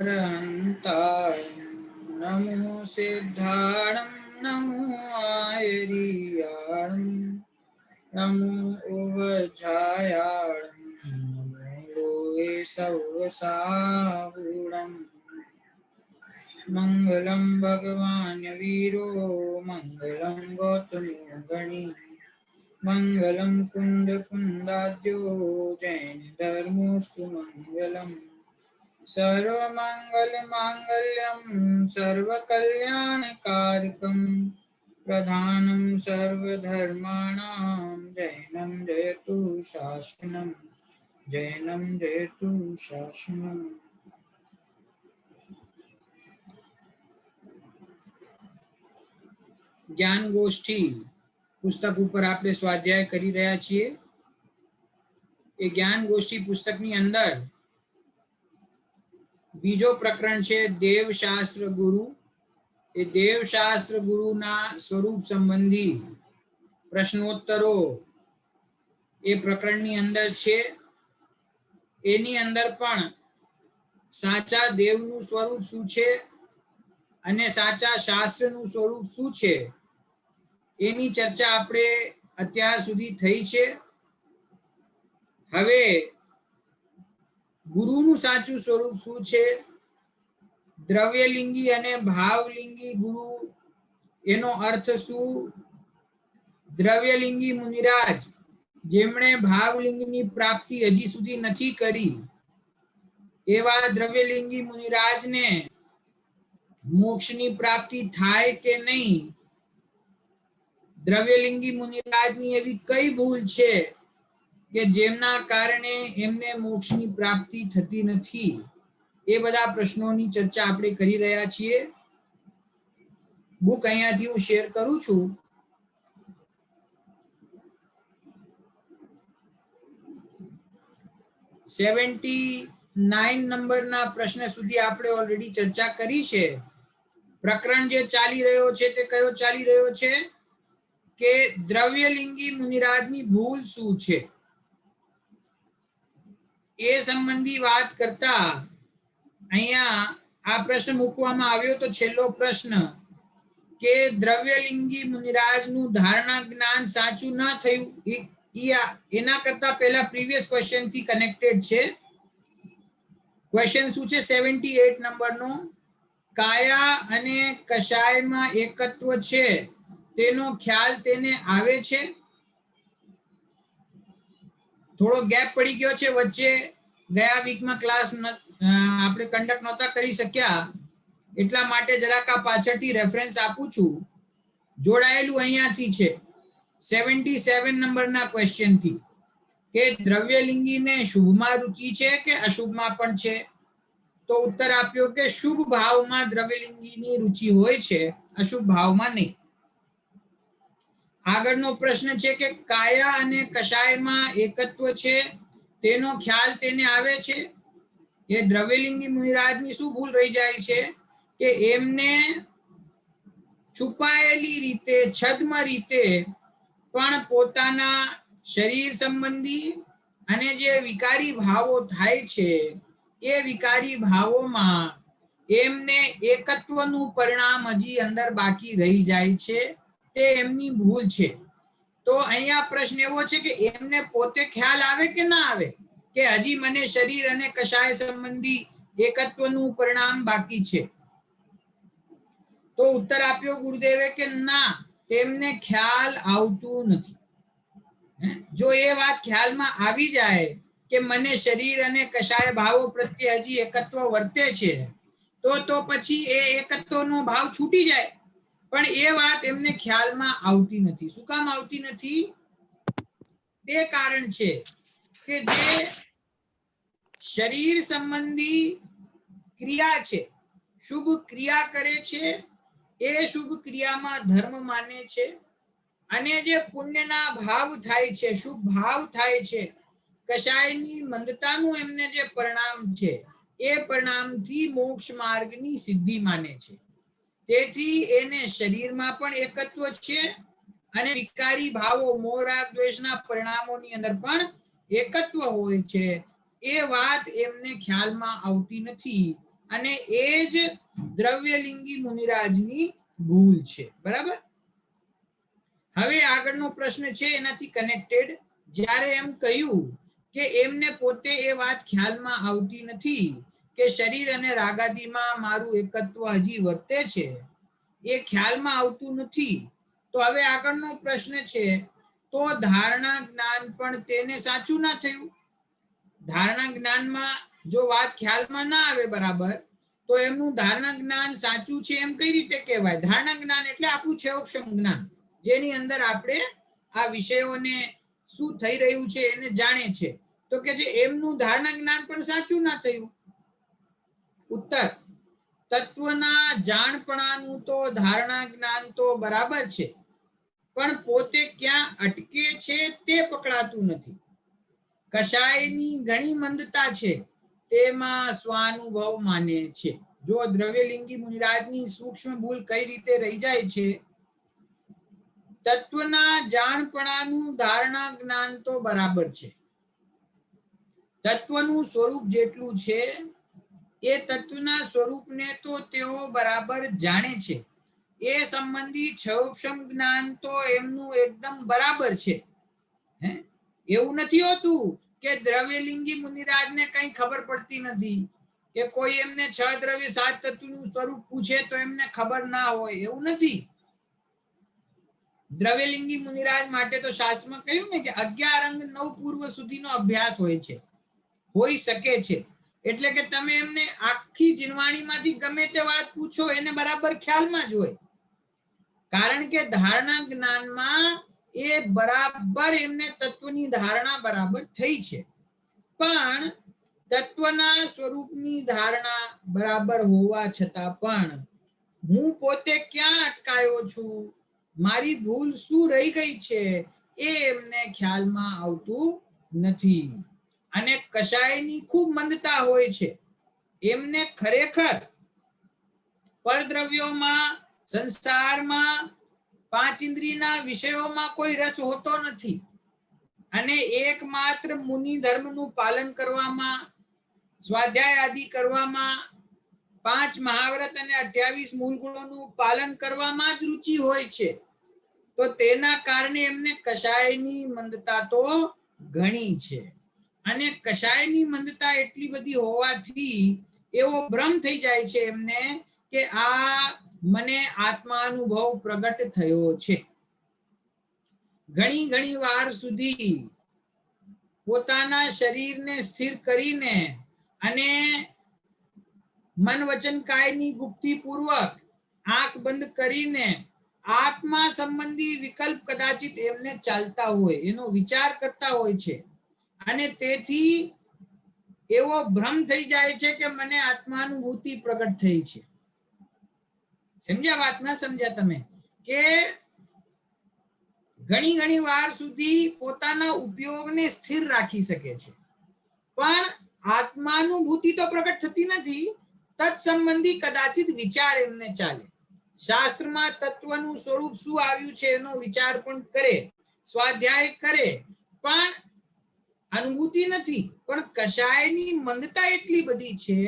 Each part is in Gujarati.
अरहन्ताय नमो सिद्धाणं नमो आयर्याणं नमो ओवज्झायाणं नमो लोहे सवसाहुणम् मंगलम भगवान वीरो मंगलम गौतमो गणी मंगलम कुंद कुंदाद्यो जैन धर्मोस्तु मंगलम सर्वमंगल मांगल्यम सर्वकल्याणकारकम प्रधानं सर्वधर्माणां जैनं जयतु शासनम जैनं जयतु शासनम। ज्ञान गोष्ठी पुस्तक ઉપર આપણે સ્વાધ્યાય કરી રહ્યા છીએ। એ જ્ઞાન ગોષ્ઠી પુસ્તકની અંદર બીજો પ્રકરણ છે દેવશાસ્ત્ર ગુરુ। એ દેવશાસ્ત્ર ગુરુના સ્વરૂપ સંબંધી પ્રશ્નોત્તરો એ પ્રકરણની અંદર છે। એની અંદર પણ સાચા દેવનું સ્વરૂપ શું છે અને સાચા શાસ્ત્રનું સ્વરૂપ શું છે એની ચર્ચા આપણે અત્યાર સુધી થઈ છે। હવે ગુરુનું સાચું સ્વરૂપ શું છે, દ્રવ્યલિંગી અને ભાવલિંગી ગુરુ એનો અર્થ શું, દ્રવ્યલિંગી મુનિરાજ જેમણે ભાવલિંગની પ્રાપ્તિ હજી સુધી નથી કરી એવા દ્રવ્યલિંગી મુનિરાજને મોક્ષની પ્રાપ્તિ થાય કે નહીં, દ્રવ્યલિંગી મુનિરાજની એવી કઈ ભૂલ છે કે જેમના કારણે એમને મોક્ષની પ્રાપ્તિ થતી નથી, એ બધા પ્રશ્નોની ચર્ચા આપણે કરી રહ્યા છીએ। બુક અહીંયાથી હું શેર કરું છું। ₹79 નંબરના પ્રશ્ન સુધી આપણે ઓલરેડી ચર્ચા કરી છે। પ્રકરણ જે ચાલી રહ્યો છે તે કયો ચાલી રહ્યો છે કે દ્રવ્યલિંગી મુનિરાજની ભૂલ શું છે એ સંબંધી વાત કરતા અહીંયા આ પ્રશ્ન મૂકવામાં આવ્યો તો છેલ્લો પ્રશ્ન કે દ્રવ્યલિંગી મુનિરાજનું ધારણા જ્ઞાન સાચું ન થયું એના કરતા પહેલા પ્રીવિયસ ક્વેશ્ચન થી કનેક્ટેડ છે। ક્વેશ્ચન શું છે 78 નંબરનો, કાયા અને કશાયમાં એકત્વ છે તેનો ખ્યાલ તેને આવે છે? થોડો ગેપ પડી ગયો છે વચ્ચે, ગયા વીકમાં ક્લાસ આપણે કન્ડક્ટ નહોતા કરી શક્યા એટલા માટે જરાક આ પાછળથી રેફરન્સ આપું છું। જોડાયેલું અહીંયાથી છે 77 નંબરના ક્વેશ્ચન થી કે દ્રવ્યલિંગીને શુભમાં રુચિ છે કે અશુભમાં પણ છે? તો ઉત્તર આપ્યો કે શુભ ભાવમાં દ્રવ્યલિંગીની રુચિ હોય છે, અશુભ ભાવમાં નહીં। આગળનો પ્રશ્ન છે કે કાયા અને કશાયમાં એકત્વ છે તેનો ખ્યાલ તેને આવે છે? એ દ્રવ્યલિંગી મુનિરાજની શું ભૂલ રહી જાય છે કે એમને છુપાયેલી રીતે છદ્મ રીતે પણ પોતાના શરીર સંબંધી અને જે વિકારી ભાવો થાય છે એ વિકારી ભાવોમાં એમને એકત્વનું પરિણામ હજી અંદર બાકી રહી જાય છે, તે એમની ભૂલ છે। તો અહીંયા પ્રશ્ન એવો છે કે એમને પોતે ખ્યાલ આવે કે ના આવે કે હજી મને શરીર અને કશાય સંબંધી એકત્વનું પરિણામ બાકી છે? તો ઉત્તર આપ્યો ગુરુદેવે કે ના, તેમને ખ્યાલ આવતું નથી। જો એ વાત ખ્યાલમાં આવી જાય કે મને શરીર અને કશાય ભાવો પ્રત્યે હજી એકત્વ વર્તે છે તો પછી એ એકત્વનો ભાવ છૂટી જાય, પણ એ વાત એમને ખ્યાલમાં આવતી નથી। શું કામ આવતી નથી? બે કારણ છે કે જે શરીર સંબંધી ક્રિયા છે, શુભ ક્રિયા કરે છે, એ શુભ ક્રિયામાં ધર્મ માને છે, અને જે પુણ્યના ભાવ થાય છે, શુભ ભાવ થાય છે, કશાયની મંદતાનું એમને જે પરિણામ છે એ પરિણામથી મોક્ષ માર્ગની સિદ્ધિ માને છે। તેથી એને શરીરમાં પણ એકત્વ છે અને વિકારી ભાવો મોહ રાગ દ્વેષના પરિણામોની અંદર પણ એકત્વ હોય છે, એ વાત એમને ખ્યાલમાં આવતી નથી। અને એ જ દ્રવ્યલિંગી મુનિરાજની ભૂલ છે. બરાબર. હવે આગળનો પ્રશ્ન છે એનાથી કનેક્ટેડ. જ્યારે એમ કહ્યું કે એમને પોતે એ વાત ખ્યાલમાં આવતી નથી કે શરીર અને રાગાદીમાં મારું એકત્વ હજી વર્તે છે, એ ખ્યાલમાં આવતું નથી. તો હવે આગળનો પ્રશ્ન છે, તો ધારણા જ્ઞાન પણ તેને સાચું ના થયું? ધારણા જ્ઞાનમાં જો વાત ખ્યાલમાં ના આવે બરાબર, તો એમનું ધારણા જ્ઞાન સાચું છે એમ કઈ રીતે કહેવાય? ધારણા જ્ઞાન એટલે આપણું છેવક્ષમ જ્ઞાન, જેની અંદર આપણે આ વિષયોને શું થઈ રહ્યું છે એને જાણે છે. તો કે જે એમનું ધારણા જ્ઞાન પણ સાચું ના થયું. ઉત્તર: તત્વના જાણપણાનું તો ધારણા જ્ઞાન તો બરાબર છે, પણ પોતે ક્યાં અટકે છે તે પકડાતું નથી. કશાયની ઘણી મંદતા છે, તેમાં સ્વાનુભવ માને છે. જો દ્રવ્યલિંગી મુનિરાજની સૂક્ષ્મ ભૂલ કઈ રીતે રહી જાય છે? તત્વના જાણપણાનું ધારણા જ્ઞાન તો બરાબર છે, તત્વનું સ્વરૂપ જેટલું છે એ તત્વના સ્વરૂપને તો તેઓ બરાબર જાણે છે. એ સંબંધી છૌક્ષમ જ્ઞાન તો એમનું એકદમ બરાબર છે. એવું નથી હોતું કે દ્રવ્યલિંગી મુનિરાજને કઈ ખબર પડતી નથી, કે કોઈ એમને 6 દ્રવ્ય 7 તત્વનું સ્વરૂપ પૂછે તો એમને ખબર ના હોય, એવું નથી. દ્રવ્યલિંગી મુનિરાજ માટે તો શાસ્ત્રમાં કહ્યું ને કે 11 અંગ 9 પૂર્વ સુધીનો અભ્યાસ હોય છે, હોઈ શકે છે. એટલે કે તમે એમને આખી જીનવાણીમાંથી ગમે તે વાત પૂછો એને બરાબર ખ્યાલમાં જ હોય, કારણ કે ધારણા જ્ઞાનમાં એ બરાબર એમને તત્વની ધારણા બરાબર થઈ છે. પણ તત્વના સ્વરૂપની ધારણા બરાબર હોવા છતાં પણ હું પોતે ક્યાં અટકાયો છું, મારી ભૂલ શું રહી ગઈ છે, એ એમને ખ્યાલમાં આવતું નથી. અને કશાયની ખૂબ મંદતા હોય છે. એમને ખરેખર પરદ્રવ્યોમાં, સંસારમાં, 5 ઇન્દ્રિયના વિષયોમાં કોઈ રસ હોતો નથી. અને એકમાત્ર મુનિ ધર્મનું પાલન કરવામાં, સ્વાધ્યાય આદિ કરવામાં, 5 મહાવ્રત અને 28 મૂળ ગુણોનું પાલન કરવામાં જ રુચિ હોય છે. તો તેના કારણે એમને કશાયની મંદતા તો ઘણી છે. અને કશાયની મંદતા એટલી બધી હોવાથી એવો ભ્રમ થઈ જાય છે એમને કે આ મને આત્માનુભવ પ્રગટ થયો છે. ઘણી વાર સુધી પોતાના શરીરને સ્થિર કરીને અને મન વચન કાયની ગુપ્તિ પૂર્વક આંખ બંધ કરીને આત્મા સંબંધી વિકલ્પ કદાચિત એમને ચાલતા હોય, એનો વિચાર કરતા હોય છે. અને તેથી એવો ભ્રમ થઈ જાય છે કે મને આત્માનુભૂતિ પ્રગટ થઈ છે. સમજ્યા વાત? ના સમજ્યા તમે? કે ઘણી વાર સુધી પોતાના ઉપયોગને સ્થિર રાખી શકે છે, પણ આત્માનુભૂતિ તો પ્રગટ થતી નથી. તત્સંબંધી કદાચિત વિચાર એમને ચાલે, શાસ્ત્રમાં તત્વનું સ્વરૂપ શું આવ્યું છે એનો વિચાર પણ કરે, સ્વાધ્યાય કરે, પણ અનુભૂતિ નથી. પણ કશાયની મંદતા એટલી બધી છે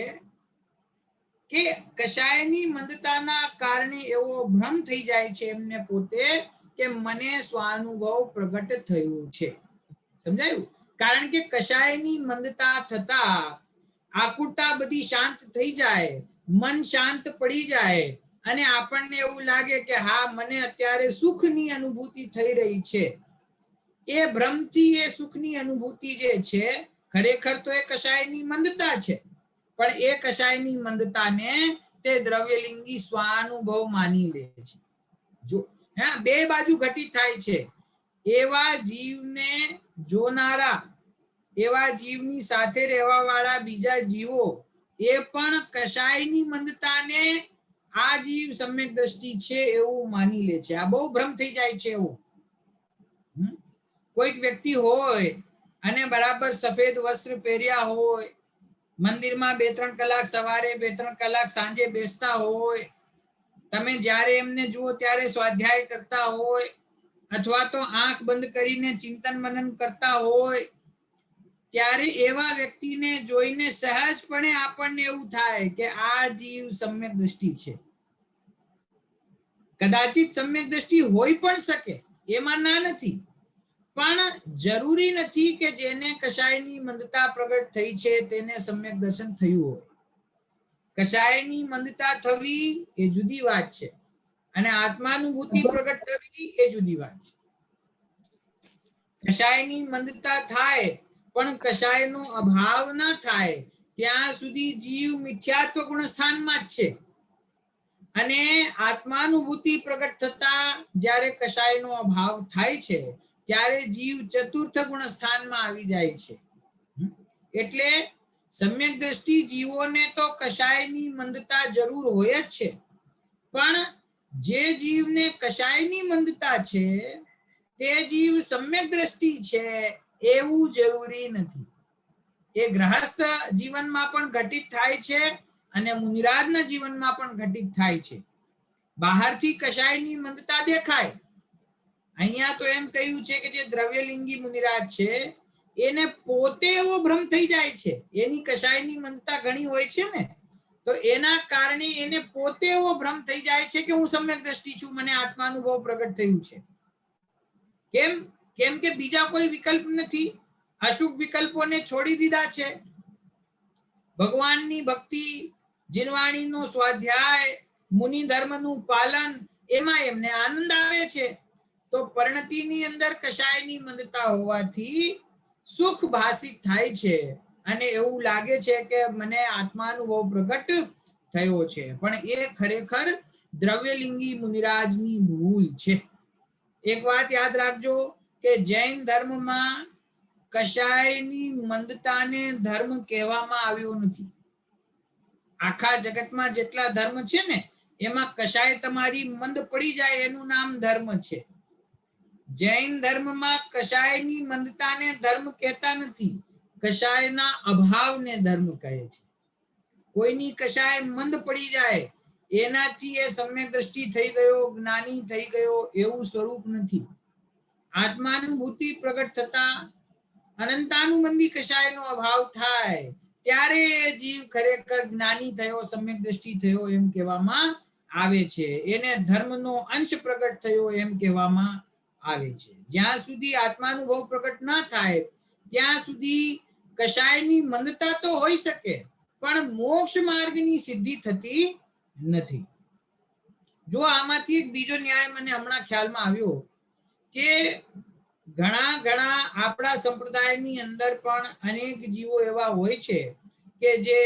કે કશાયની મંદતાના કારણે એવો ભ્રમ થઈ જાય છે એમને પોતે કે મને સ્વાનુભવ પ્રગટ થયું છે. સમજાયું? કારણ કે કશાયની મંદતા થતા આકુરતા બધી શાંત થઈ જાય, મન શાંત પડી જાય અને આપણને એવું લાગે કે હા, મને અત્યારે સુખની અનુભૂતિ થઈ રહી છે. એ ભ્રમથી એ સુખની અનુભૂતિ જે છે ખરેખર તો એ કશાયની મંદતા છે. પણ એ કશાયની મંદતાને તે દ્રવ્યલિંગી સ્વાનુભવ માની લે છે. જો બે બાજુ ઘટિત થાય છે. એવા જીવને જોનારા, એવા જીવની સાથે રહેવા વાળા બીજા જીવો એ પણ કશાયની મંદતાને આ જીવ સમ્યક દ્રષ્ટિ છે એવું માની લે છે. આ બહુ ભ્રમ થઈ જાય છે. એવું કોઈક વ્યક્તિ હોય અને બરાબર સફેદ વસ્ત્ર પહેર્યા હોય, મંદિરમાં 2-3 કલાક સવારે 2-3 કલાક સાંજે બેસતા હોય, તમે જ્યારે એમને જુઓ ત્યારે સ્વાધ્યાય કરતા હોય અથવા તો આંખ બંધ કરીને ચિંતન મનન કરતા હોય, ત્યારે એવા વ્યક્તિને જોઈને સહજપણે આપણને એવું થાય કે આ જીવ સમ્યક દ્રષ્ટિ છે. કદાચિત સમ્યક દ્રષ્ટિ હોઈ પણ શકે, એમાં ના નથી, પણ જરૂરી નથી કે જેને કશાયની મંદતા પ્રગટ થઈ છે તેને સમ્યક દર્શન થયું હોય. કશાયની મંદતા થવી એ જુદી વાત છે, અને આત્માનુભૂતિ પ્રગટ થવી એ જુદી વાત છે. કશાયની મંદતા થાય પણ કશાયનો અભાવ ન થાય ત્યાં સુધી જીવ મિથ્યાત્વ ગુણ સ્થાનમાં જ છે, અને આત્માનુભૂતિ પ્રગટ થતા જ્યારે કશાયનો અભાવ થાય છે ત્યારે જીવ ચતુર્થ ગુણ સ્થાનમાં આવી જાય છે. એટલે સમ્યક દ્રષ્ટિ જીવોને તો કશાયની મંદતા જરૂર હોય જ છે, પણ જે જીવને કશાયની મંદતા છે તે જીવ સમ્યક દ્રષ્ટિ છે એવું જરૂરી નથી. એ ગ્રહસ્થ જીવનમાં પણ ઘટિત થાય છે અને મુનિરાજના જીવનમાં પણ ઘટિત થાય છે. બહારથી કશાયની મંદતા દેખાય. અહીંયા તો એમ કહ્યું છે કે જે દ્રવ્યલિંગી મુનિરાજ છે એને પોતે એવો ભ્રમ થઈ જાય છે, એની કશાયની મંદતા ઘણી હોય છે ને, તો એના કારણે એને પોતે એવો ભ્રમ થઈ જાય છે કે હું સમ્યક દ્રષ્ટિ છું, મને આત્માનુભવ પ્રગટ થયું છે. કેમ? કેમ કે બીજા કોઈ વિકલ્પ નથી, અશુભ વિકલ્પોને છોડી દીધા છે. ભગવાનની ભક્તિ, જીનવાણીનો સ્વાધ્યાય, મુનિ ધર્મનું પાલન, એમાં એમને આનંદ આવે છે. તો પરિણતિની અંદર કશાયની મંદતા હોવાથી સુખ ભાષિત થાય છે અને એવું લાગે છે કે મને આત્માનુભવ પ્રગટ થયો છે, પણ એ ખરેખર દ્રવ્યલિંગી મુનિરાજની ભૂલ છે. એક વાત યાદ રાખજો કે જૈન ધર્મમાં કશાયની મંદતાને ધર્મ કહેવામાં આવ્યો નથી. આખા જગતમાં જેટલા ધર્મ છે ને એમાં કશાય તમારી મંદ પડી જાય એનું નામ ધર્મ છે. જૈન ધર્મમાં કશાયની મંદતાને ધર્મ કહેતા નથી, કશાયના અભાવને ધર્મ કહે છે. કોઈની કશાય મંદ પડી જાય એનાથી એ સમ્યક દ્રષ્ટિ થઈ ગયો, જ્ઞાની થઈ ગયો એવું સ્વરૂપ નથી. આત્માનુભૂતિ પ્રગટ થતા અનંતાનુબંધી કશાયનો અભાવ થાય ત્યારે જીવ ખરેખર જ્ઞાની થયો, સમ્યક દ્રષ્ટિ થયો એમ કહેવામાં આવે છે. એને ધર્મનો અંશ પ્રગટ થયો એમ કહેવામાં આવે છે. જ્યાં સુધી આત્માનુભવ પ્રગટ ન થાય ત્યાં સુધી કશાયની મંદતા તો હોઈ શકે, પણ મોક્ષ માર્ગની સિદ્ધિ થતી નથી. જો આમાંથી એક બીજો ન્યાય મને હમણાં ખ્યાલમાં આવ્યો કે ઘણા આપણા સંપ્રદાયની અંદર પણ અનેક જીવો એવા હોય છે કે જે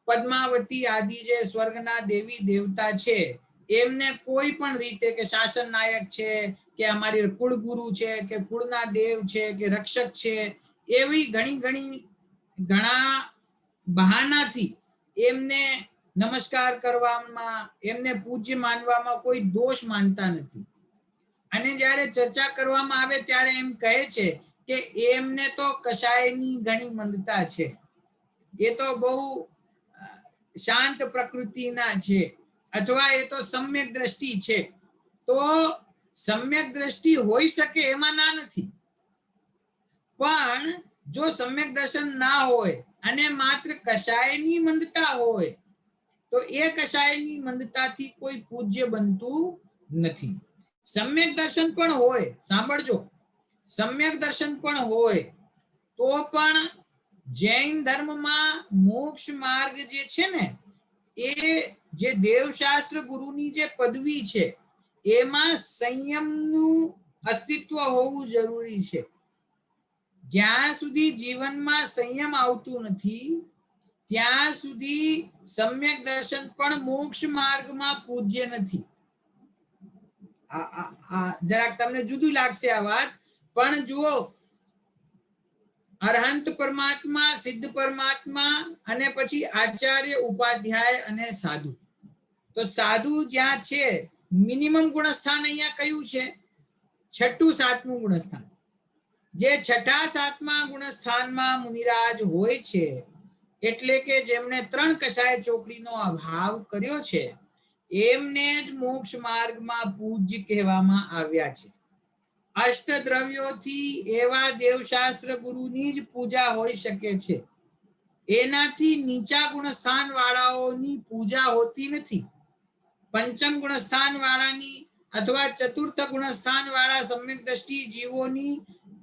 પદ્માવતી આદિ જે સ્વર્ગના દેવી દેવતા છે એમને કોઈ પણ રીતે કે શાસન નાયક છે કે અમારી કુળગુરુ છે કે કુળના દેવ છે કે રક્ષક છે, એવી ઘણા બહાનાથી એમને નમસ્કાર કરવામાં, એમને પૂજ્ય માનવામાં કોઈ દોષ માનતા નથી. અને જ્યારે ચર્ચા કરવામાં આવે ત્યારે એમ કહે છે કે એમને તો કશાયની ઘણી મંદતા છે, એ તો બહુ શાંત પ્રકૃતિના છે, અથવા એ તો સમ્યક દ્રષ્ટિ છે. તો સમ્યક દ્રષ્ટિ હોઈ શકે એમાં ના નથી, પણ જો સમ્યક દર્શન ના હોય અને માત્ર કશાયની મંદતા હોય તો એ કશાયની મંદતાથી કોઈ પૂજ્ય બનતું નથી. સમ્યક દર્શન પણ હોય, સાંભળજો, સમ્યક દર્શન પણ હોય તો પણ જૈન ધર્મમાં મોક્ષ માર્ગ જે છે ને એ જે દેવશાસ્ત્ર ગુરુની જે પદવી છે એમાં સંયમનું અસ્તિત્વ હોવું જરૂરી છે. જ્યાં સુધી જીવનમાં સંયમ આવતું નથી ત્યાં સુધી સમ્યક દર્શન પણ મોક્ષ માર્ગમાં પૂજ્ય નથી. જરાક તમને જુદું લાગશે આ વાત, પણ જુઓ, અરહંત પરમાત્મા, સિદ્ધ પરમાત્મા અને પછી આચાર્ય, ઉપાધ્યાય અને સાધુ. તો સાધુ જ્યાં છે મિનિમમ ગુણસ્થાન અહીંયા કયું છે? 6ઠું 7મું ગુણસ્થાન. જે 6ઠા 7મા ગુણસ્થાનમાં મુનિરાજ હોય છે એટલે કે જેમણે 3 કશાય ચોકડીનો અભાવ કર્યો છે એમને જ મોક્ષ માર્ગમાં પૂજ્ય કહેવામાં આવ્યા છે. અષ્ટદ્રવ્યોથી એવા દેવશાસ્ત્ર ગુરુની જ પૂજા હોઈ શકે છે. એનાથી નીચા ગુણસ્થાન વાળાઓની પૂજા હોતી નથી. પંચમ ગુણસ્થાન વાળાની અથવા ચતુર્થ ગુણસ્થાન વાળા સમ્યક દ્રષ્ટિ જીવોની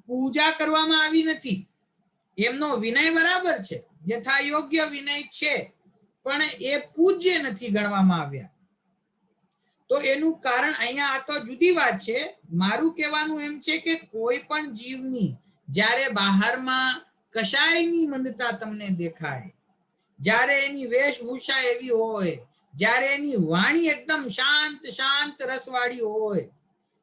પૂજા કરવામાં આવી નથી. એમનો વિનય બરાબર છે, યથા યોગ્ય વિનય છે, પણ એ પૂજ્ય નથી ગણવામાં આવ્યા. તો એનું કારણ અહીંયા આ તો જુદી વાત છે. મારું કહેવાનું એમ છે કે કોઈ પણ જીવની જ્યારે બહારમાં કશાયની મંદતા તમને દેખાય, જ્યારે એની વેશભૂષા એવી હોય, જ્યારે એની વાણી એકદમ શાંત શાંત રસવાળી હોય,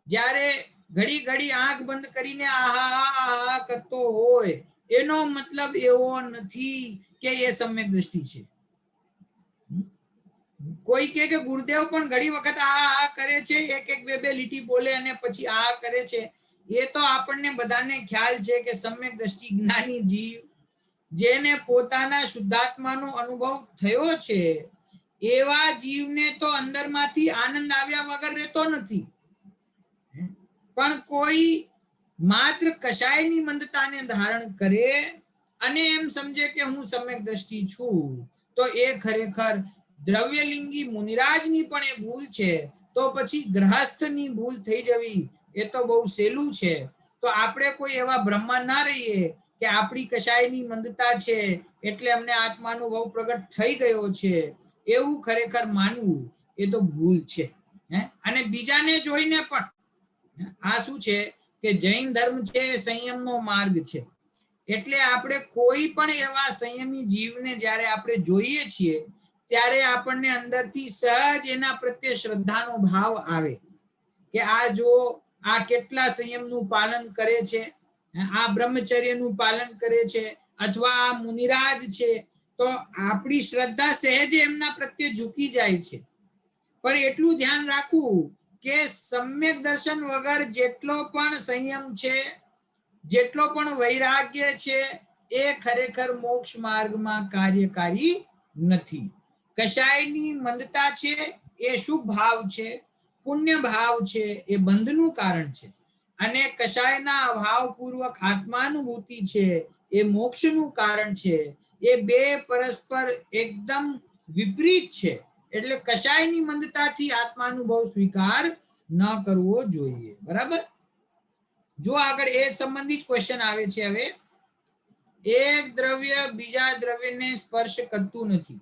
જ્યારે ઘડી ઘડી આંખ બંધ કરીને આહા આહા કરતો હોય, એનો મતલબ એવો નથી કે એ સમ્યક દ્રષ્ટિ છે. કોઈ કે ગુરુદેવ પણ ઘણી વખત આ કરે છે, એક એક બે બે લીટી બોલે અને પછી આ કરે છે. એ તો આપણને બધાને ખ્યાલ છે કે સમ્યક દ્રષ્ટિ જ્ઞાની જીવ જેને પોતાના શુદ્ધાત્માનો અનુભવ થયો છે, એવા જીવને તો અંદરમાંથી આનંદ આવ્યા વગર રહેતો નથી. પણ કોઈ માત્ર કશાયની મંદતાને ધારણ કરે અને એમ સમજે કે હું સમ્યક દ્રષ્ટિ છું, તો એ ખરેખર દ્રવ્યલિંગી મુનિરાજની પણ એ ભૂલ છે. તો પછી ગ્રહસ્થની ભૂલ થઈ જવી એ તો બહુ સહેલું છે. તો આપણે કોઈ એવા બ્રહ્મા ના રહીએ કે આપણી કશાયની મંદતા છે એટલે અમને આત્માનુભવ પ્રગટ થઈ ગયો છે, એવું ખરેખર માનવું એ તો ભૂલ છે. અને બીજાને જોઈને પણ આ શું છે કે જૈન ધર્મ છે, સંયમનો માર્ગ છે. એટલે આપણે કોઈ પણ એવા સંયમી જીવને જ્યારે આપણે જોઈએ છીએ ત્યારે આપણને અંદરથી સહજ એના પ્રત્યે શ્રદ્ધાનો ભાવ આવે કે આ જો આ કેટલા સંયમનું પાલન કરે છે, આ બ્રહ્મચર્યનું પાલન કરે છે, અથવા આ મુનિરાજ છે, તો આપણી શ્રદ્ધા સહેજે એમના પ્રત્યે ઝૂકી જાય છે. પણ એટલું ધ્યાન રાખવું કે સમ્યક દર્શન વગર જેટલો પણ સંયમ છે, જેટલો પણ વૈરાગ્ય છે, એ ખરેખર મોક્ષ માર્ગમાં કાર્યકારી નથી. કશાયની મંદતા છે એ શુભ ભાવ છે, પુણ્ય ભાવ છે, એ બંધનું કારણ છે. અને કશાયના ભાવપૂર્વક આત્માનુભૂતિ છે એ મોક્ષનું કારણ છે. એ બે પરસ્પર એકદમ વિપરીત છે. એટલે કશાયની મંદતાથી આત્માનુભવ સ્વીકાર ન કરવો જોઈએ. બરાબર? જો આગળ એ સંબંધિત ક્વેશ્ચન આવે છે. હવે એક દ્રવ્ય બીજા દ્રવ્યને સ્પર્શ કરતું નથી,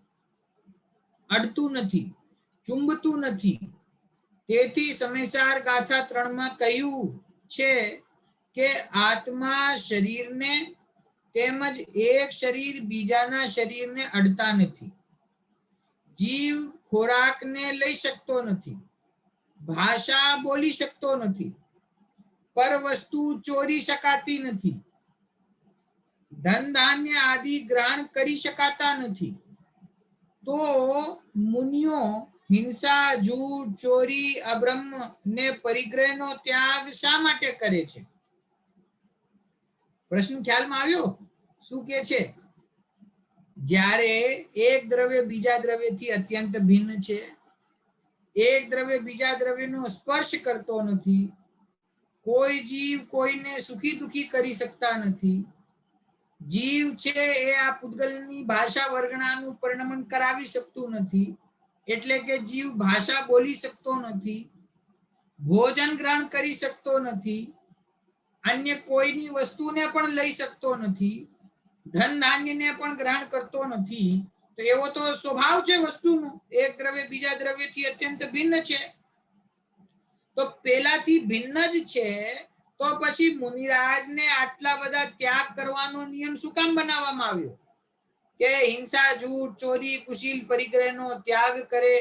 અડતું નથી, ચુંબતું નથી. તેથી સમયસાર ગાથા 3 માં કહ્યું છે કે આત્મા શરીરને તેમજ એક શરીર બીજાના શરીરને અડતા નથી. જીવ ખોરાકને લઈ શકતો નથી, ભાષા બોલી શકતો નથી, પર વસ્તુ ચોરી શકાતી નથી, ધન ધાન્ય આદિ ગ્રહણ કરી શકાતા નથી. તો મુનિઓ હિંસા, જૂઠ, ચોરી, અબ્રહ્મ ને પરિગ્રહનો ત્યાગ શા માટે કરે છે? પ્રશ્ન ખ્યાલમાં આવ્યો? શું કે છે? જ્યારે એક દ્રવ્ય બીજા દ્રવ્યથી અત્યંત ભિન્ન છે, એક દ્રવ્ય બીજા દ્રવ્યનો સ્પર્શ કરતો નથી, કોઈ જીવ કોઈને સુખી દુખી કરી શકતા નથી, જીવ છે એ આ પૂતગલની ભાષા વર્ગણાનું પરિણમન કરાવી શકતું નથી, એટલે કે જીવ ભાષા બોલી શકતો નથી, ભોજન ગ્રહણ કરી શકતો નથી, અન્ય કોઈની વસ્તુને પણ લઈ શકતો નથી, ધન ધાન્યને પણ ગ્રહણ કરતો નથી. તો એવો તો સ્વભાવ છે વસ્તુનો. એક દ્રવ્ય બીજા દ્રવ્યથી અત્યંત ભિન્ન છે. તો પેલાથી ભિન્ન જ છે, તો પછી મુનિરાજને આટલા બધા ત્યાગ કરવાનો નિયમ શું કામ બનાવવામાં આવ્યો? કે હિંસા, જૂઠ, ચોરી, કુશીલ, પરિગ્રહનો ત્યાગ કરે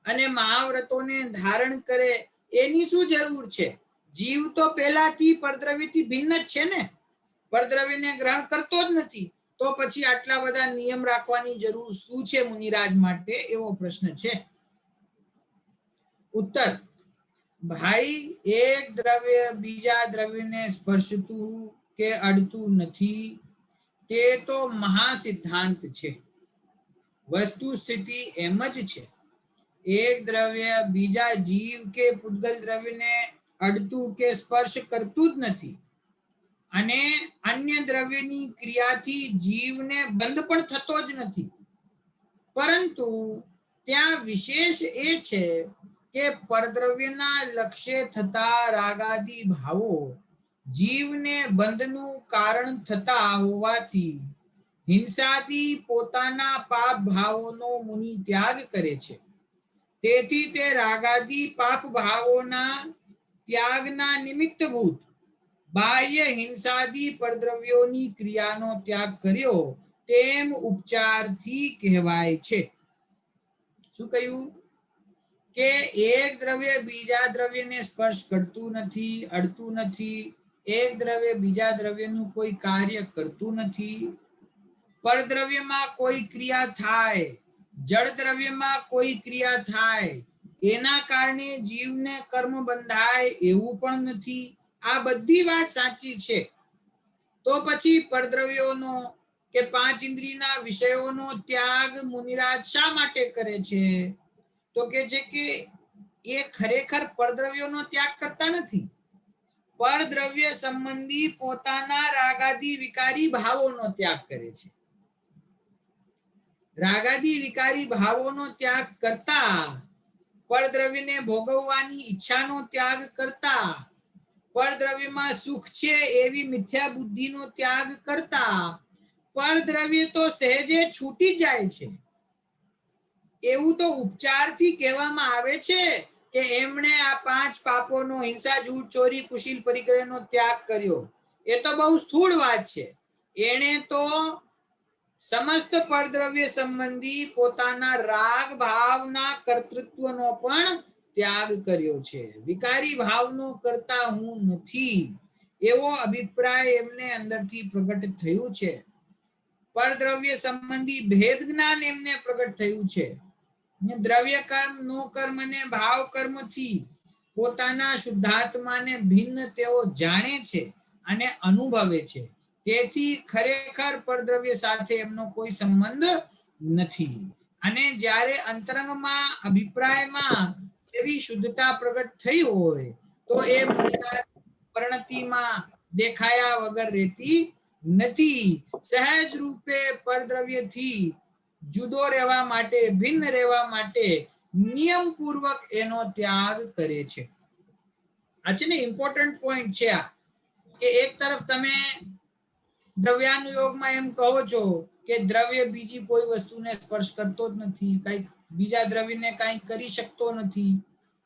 અને મહાવ્રતોને ધારણ કરે, એની શું જરૂર છે? જીવ તો પહેલાથી પરદ્રવ્યથી ભિન્ન જ છે ને, પરદ્રવ્યને ગ્રહણ કરતો જ નથી. તો પછી આટલા બધા નિયમ રાખવાની જરૂર શું છે મુનિરાજ માટે? એવો પ્રશ્ન છે. ઉત્તર: ભાઈ, એક દ્રવ્ય બીજા દ્રવ્યને સ્પર્શતું કે અડતું નથી, તે તો મહાસિદ્ધાંત છે. વસ્તુ સ્થિતિ એમ જ છે. એક દ્રવ્ય બીજા જીવ કે પૂતગલ દ્રવ્યને અડતું કે સ્પર્શ કરતું જ નથી અને અન્ય દ્રવ્યની ક્રિયાથી જીવને બંધ પણ થતો જ નથી, પરંતુ ત્યાં વિશેષ એ છે કે પરદ્રવ્યના લક્ષ્ય થતા રાગાદી ભાવો જીવને બંધનું કારણ થતા હોવાથી હિંસાથી પોતાના પાપ ભાવોનો મુનિ ત્યાગ કરે છે. તેથી તે રાગાદી પાપ ભાવોના ત્યાગના નિમિત્તભૂત બાહ્ય હિંસાદી પરદ્રવ્યોની ક્રિયાનો ત્યાગ કર્યો તેમ ઉપચારથી કહેવાય છે. શું કહ્યું? કે એક દ્રવ્ય બીજા દ્રવ્યને સ્પર્શ કરતું નથી, અડતું નથી. એક દ્રવ્ય બીજા દ્રવ્યનું કોઈ કાર્ય કરતું નથી. પરદ્રવ્યમાં કોઈ ક્રિયા થાય, જળ દ્રવ્યમાં કોઈ ક્રિયા થાય, એના કારણે જીવને કર્મ બંધાય એવું પણ નથી. આ બધી વાત સાચી છે. તો પછી પરદ્રવ્યોનો કે પાંચ ઇન્દ્રિયના વિષયોનો ત્યાગ મુનિરાજ શા માટે કરે છે? તો કે છે કે એ ખરેખર પરદ્રવ્યોનો ત્યાગ કરતા નથી. પરદ્રવ્ય સંબંધી પોતાના રાગાદી વિકારી ભાવોનો ત્યાગ કરે છે. રાગાદી વિકારી ભાવોનો ત્યાગ કરતા, પરદ્રવ્યને ભોગવવાની ઈચ્છાનો ત્યાગ કરતા, પરદ્રવ્યમાં સુખ છે એવી મિથ્યા બુદ્ધિનો ત્યાગ કરતા પરદ્રવ્ય તો સહેજે છૂટી જાય છે એવું તો ઉપચારથી કહેવામાં આવે છે કે એમણે આ પાંચ પાપોનો હિંસા, જૂઠ, ચોરી, કુશીલ, પરિગ્રહનો ત્યાગ કર્યો. એ તો બહુ સ્થૂળ વાત છે. એણે તો સમસ્ત પરદ્રવ્ય સંબંધી પોતાના રાગ ભાવના કર્તૃત્વનો પણ ત્યાગ કર્યો છે. વિકારી ભાવનો કરતા હું નથી એવો અભિપ્રાય એમને અંદરથી પ્રગટ થયું છે. પરદ્રવ્ય સંબંધી ભેદ જ્ઞાન એમને પ્રગટ થયું છે. દ્રવ્ય કર્મ, નો કર્મ અને ભાવ કર્મથી પોતાના શુદ્ધાત્માને ભિન્ન તેઓ જાણે છે અને અનુભવે છે. તેથી ખરેખર પરદ્રવ્ય સાથે એમનો કોઈ સંબંધ નથી. અને જ્યારે અંતરંગમાં અભિપ્રાયમાં એવી શુદ્ધતા પ્રગટ થઈ હોય તો એ પરિણતિમાં દેખાયા વગર રહેતી નથી. સહજ રૂપે પરદ્રવ્યથી જુદો રહેવા માટે, ભિન્ન રહેવા માટે નિયમ પૂર્વક એનો ત્યાગ કરે છે. આ છે ને ઇમ્પોર્ટન્ટ પોઈન્ટ છે આ, કે એક તરફ તમે દ્રવ્યાનુયોગમાં એમ કહો છો કે દ્રવ્ય બીજી કોઈ વસ્તુને સ્પર્શ કરતો જ નથી, કઈ બીજા દ્રવ્યને કઈ કરી શકતો નથી,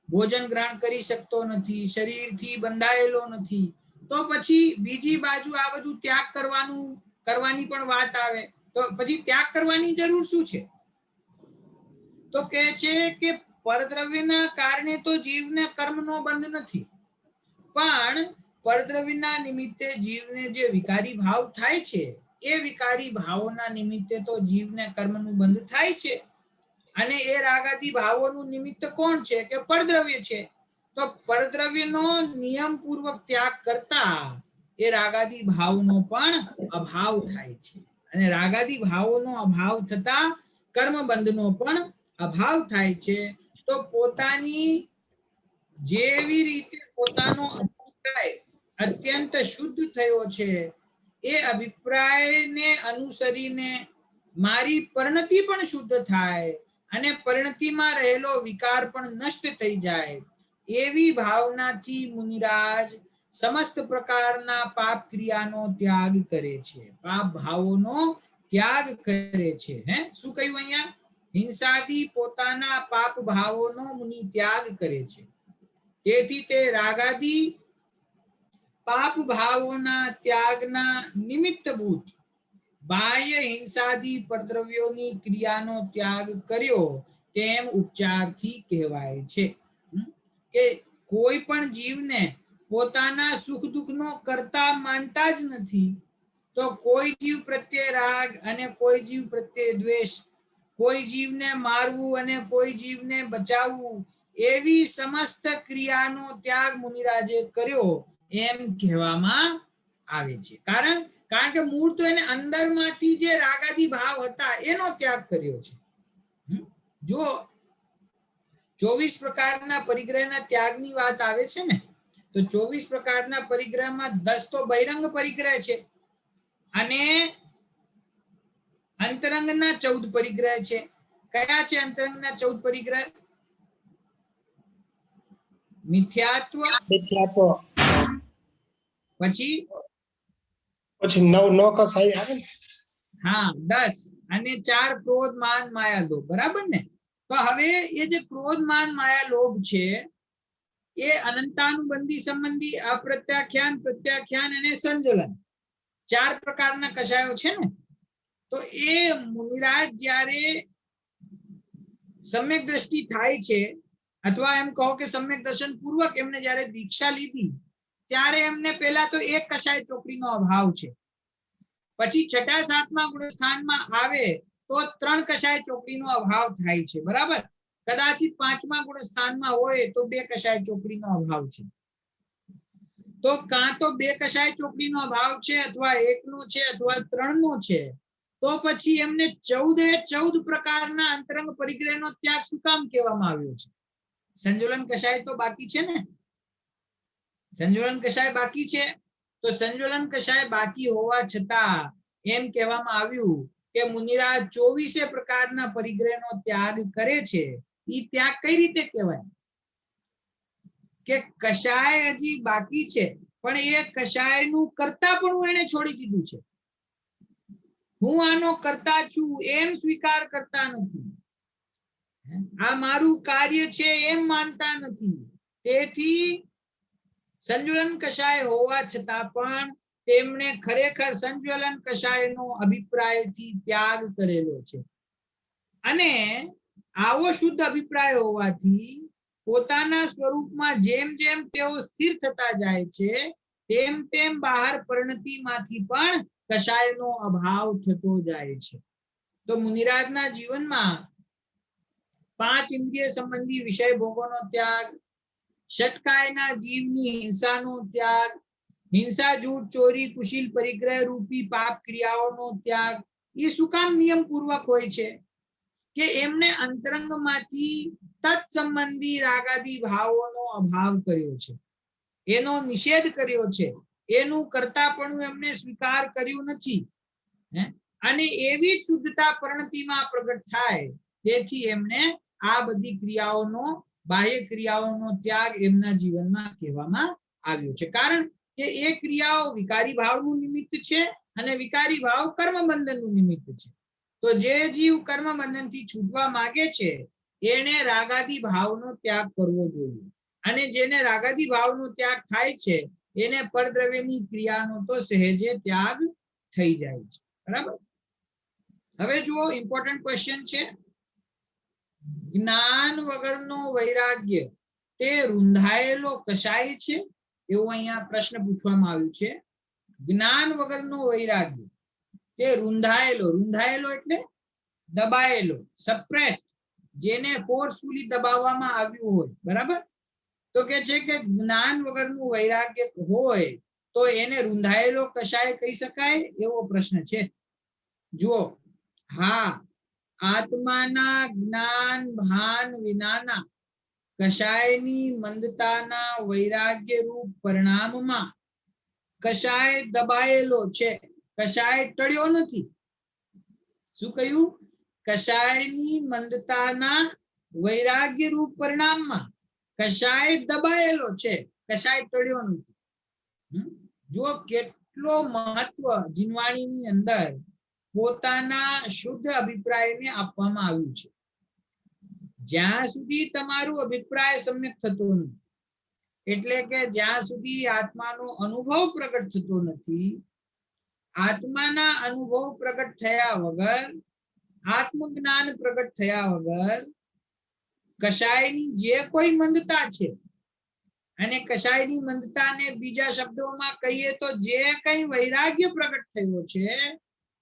ભોજન ગ્રહણ કરી શકતો નથી, શરીરથી બંધાયેલો નથી. તો પછી બીજી બાજુ આ બધું ત્યાગ કરવાની પણ વાત આવે તો પછી ત્યાગ કરવાની જરૂર શું છે? તો કહે છે કે પરદ્રવ્યના કારણે તો જીવને કર્મનો બંધ નથી, પણ પરદ્રવ્યના નિમિત્તે જીવને જે વિકારી ભાવ થાય છે એ વિકારી ભાવોના નિમિત્તે તો જીવને કર્મનું બંધ થાય છે. અને એ રાગાદી ભાવોનું નિમિત્ત કોણ છે? કે પરદ્રવ્ય છે. તો પરદ્રવ્યનો નિયમ પૂર્વક ત્યાગ કરતા એ રાગાદી ભાવનો પણ અભાવ થાય છે. અને રાગાદી ભાવોનો અભાવ થતા કર્મબંધનો પણ અભાવ થાય છે. તો પોતાની જેવી રીતે પોતાનો અભિપ્રાય અત્યંત શુદ્ધ થયો છે એ અભિપ્રાયને અનુસરીને મારી પરિણતિ પણ શુદ્ધ થાય અને પરિણતિમાં રહેલો વિકાર પણ નષ્ટ થઈ જાય એવી ભાવનાથી મુનિરાજ સમસ્ત પ્રકારના પાપ ક્રિયાનો ત્યાગ કરે છે, પાપ ભાવોનો ત્યાગ કરે છે. શું કહ્યું અહીંયા? હિંસાથી પોતાના પાપ ભાવોનો મુનિ ત્યાગ કરે છે. તેથી તે રાગાદી પાપ ભાવોના ત્યાગના નિમિત્તભૂત બાહ્ય હિંસાદી પરદ્રવ્યોની ક્રિયાનો ત્યાગ કર્યો તેમ ઉપચારથી કહેવાય છે. કે કોઈ પણ જીવને પોતાના સુખ દુઃખનો કરતા માનતા જ નથી, તો કોઈ જીવ પ્રત્યે રાગ અને કોઈ જીવ પ્રત્યે દ્વેષ, કોઈ જીવને મારવું અને કોઈ જીવને બચાવવું એવી સમસ્ત ક્રિયાનો ત્યાગ મુનિરાજે કર્યો એમ કહેવામાં આવે છે. કારણ કે મૂળ તો એને અંદરમાંથી જે રાગાદી ભાવ હતા એનો ત્યાગ કર્યો છે. જો 24 પ્રકારના પરિગ્રહના ત્યાગની વાત આવે છે ને, તો 24 પ્રકારના પરિગ્રહમાં 10 તો બહિરંગ પરિગ્રહ છે અને અંતરંગના 14 પરિગ્રહ છે. કયા છે અંતરંગના 14 પરિગ્રહ? મિથ્યાત્વ, પછી 9 કસાઈ આવે ને. હા 10 અને 4 ક્રોધ માન માયા લોભ. બરાબર ને? તો હવે એ જે ક્રોધ માન માયા લોભ છે એ અનંતાનુબંધી સંબંધી, અપ્રત્યાખ્યાન, પ્રત્યાખ્યાન અને સંજ્વલન 4 પ્રકારના કષાયો છે ને. તો એ મુનિરાજ જ્યારે સમ્યક દ્રષ્ટિ થાય છે અથવા એમ કહો કે સમ્યક દર્શન પૂર્વક એમને જ્યારે દીક્ષા લીધી ત્યારે એમને પહેલા તો એક કષાય ચોપડીનો અભાવ છે. પછી 6ઠા 7મા ગુણ સ્થાનમાં આવે તો 3 કષાય ચોપડીનો અભાવ થાય છે. બરાબર? કદાચિત 5મા ગુણ સ્થાનમાં હોય તો 2 કષાય ચોપડીનો અભાવ છે. તો કાં તો 2 કષાય ચોપડીનો અભાવ છે અથવા 1નો છે અથવા 3નો છે. તો પછી એમને 14 પ્રકારના અંતરંગ પરિગ્રહનો ત્યાગ શું કામ કહેવામાં આવ્યો છે? સંજ્વલન કષાય તો બાકી છે ને. સંજ્વલન કષાય બાકી છે. તો સંજ્વલન કષાય બાકી હોવા છતાં એમ કહેવામાં આવ્યું કે મુનિરાજ 24 પ્રકારના પરિગ્રહનો ત્યાગ કરે છે. એ ત્યાગ કઈ રીતે કહેવાય? કે કષાય હજી બાકી છે પણ એ કષાયનું કરતા પણ એને છોડી દીધું છે. હું આનો કરતા છું એમ સ્વીકાર કરતા નથી. આ મારું કાર્ય છે એમ માનતા નથી. તેથી સંજ્વલન કષાય હોવા છતાં પણ તેમણે ખરેખર સંજ્વલન કષાયનો અભિપ્રાયથી ત્યાગ કરેલો છે. અને આવો શુદ્ધ અભિપ્રાય હોવાથી પોતાના સ્વરૂપમાં જેમ જેમ તેઓ સ્થિર થતા જાય છે તેમ તેમ બહાર પરિણતિમાંથી પણ કષાયનો અભાવ થતો જાય છે. તો મુનિરાજના જીવનમાં 5 ઇન્દ્રિય સંબંધી વિષય ભોગોનો ત્યાગ, ષટકાયના જીવની હિંસાનો ત્યાગ, હિંસા, જૂઠ, ચોરી, કુશીલ પરિગ્રહ રૂપી પાપ ક્રિયાઓનો ત્યાગ. એ શું કામ નિયમ પૂર્વક હોય છે? કે એમને અંતરંગમાંથી તત્સંબંધી રાગાદી ભાવોનો અભાવ કર્યો છે, એનો નિષેધ કર્યો છે, એનું કરતાપણું એમને સ્વીકાર કર્યું નથી. અને એવી જ શુદ્ધતા પરિણતિમાં પ્રગટ થાય તેથી એમને આ બધી ક્રિયાઓનો, બાહ્ય ક્રિયાઓનો ત્યાગ એમના જીવનમાં કહેવામાં આવ્યો છે. કારણ કે એ ક્રિયાઓ વિકારી ભાવનું નિમિત્ત છે અને વિકારી ભાવ કર્મ બંધનનું નિમિત્ત છે. તો જે જીવ કર્મ બંધનથી છૂટવા માંગે છે એને રાગાદી ભાવનો ત્યાગ કરવો જોઈએ. અને જેને રાગાદી ભાવનો ત્યાગ થાય છે એને પરદ્રવ્યની ક્રિયાનો તો સહેજે ત્યાગ થઈ જાય છે. બરાબર? હવે જુઓ, ઇમ્પોર્ટન્ટ ક્વેશ્ચન છે. જ્ઞાન વગરનો વૈરાગ્ય તે રૂંધાયેલો કષાય છે? એવો અહીંયા પ્રશ્ન પૂછવામાં આવ્યું છે. જ્ઞાન વગરનો વૈરાગ્ય તે રૂંધાયેલો, રૂંધાયેલો એટલે દબાયેલો, સપ્રેસ્ડ, જેને ફોર્સફુલી દબાવવામાં આવ્યું હોય. બરાબર? તો કે છે કે જ્ઞાન વગરનું વૈરાગ્ય હોય તો એને રૂંધાયેલો કષાય કહી શકાય? એવો પ્રશ્ન છે. જુઓ, હા, આત્માના જ્ઞાન ભાન વિનાના કષાયની મંદતાના વૈરાગ્ય રૂપ પરિણામમાં કષાય દબાયેલો છે, કષાય ટળ્યો નથી. શું કહ્યું? કષાયની મંદતાના વૈરાગ્ય રૂપ પરિણામમાં કષાય દબાયેલો છે, કષાય ટળ્યો નથી. જો કેટલો મહત્વ જીનવાણીની અંદર પોતાના શુદ્ધ અભિપ્રાયને આપવામાં આવ્યું છે. જ્યાં સુધી તમારું અભિપ્રાય સમ્યક થતો નથી, એટલે કે જ્યાં સુધી આત્માનો અનુભવ પ્રગટ થતો નથી, આત્માના અનુભવ પ્રગટ થયા વગર, આત્મજ્ઞાન પ્રગટ થયા વગર કષાયની જે કોઈ મંદતા છે, અને કષાયની મંદતાને બીજા શબ્દોમાં કહીએ તો જે કઈ વૈરાગ્ય પ્રગટ થયો છે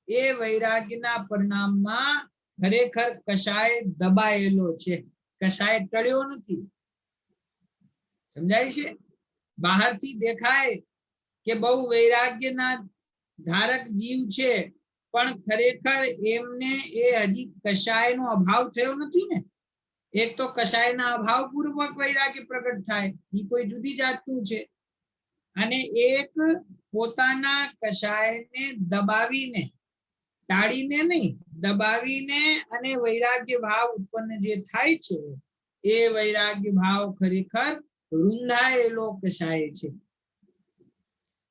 એ વૈરાગ્યના પરિણામમાં ખરેખર કષાય દબાયેલો છે, કષાય ટળ્યો નથી. સમજાય છે? બહારથી દેખાય કે બહુ વૈરાગ્યના ધારક જીવ છે પણ ખરેખર એમને એ હજી કષાયનો અભાવ થયો નથી ને. એક તો કષાયના અભાવ પૂર્વક વૈરાગ્ય પ્રગટ થાય, એ કોઈ જુદી જાતનું છે. અને એક પોતાના કષાયને દબાવીને, ટાળીને નહીં, દબાવીને અને વૈરાગ્ય ભાવ ઉત્પન્ન જે થાય છે એ વૈરાગ્ય ભાવ ખરેખર રૂંધાયેલો કષાય છે.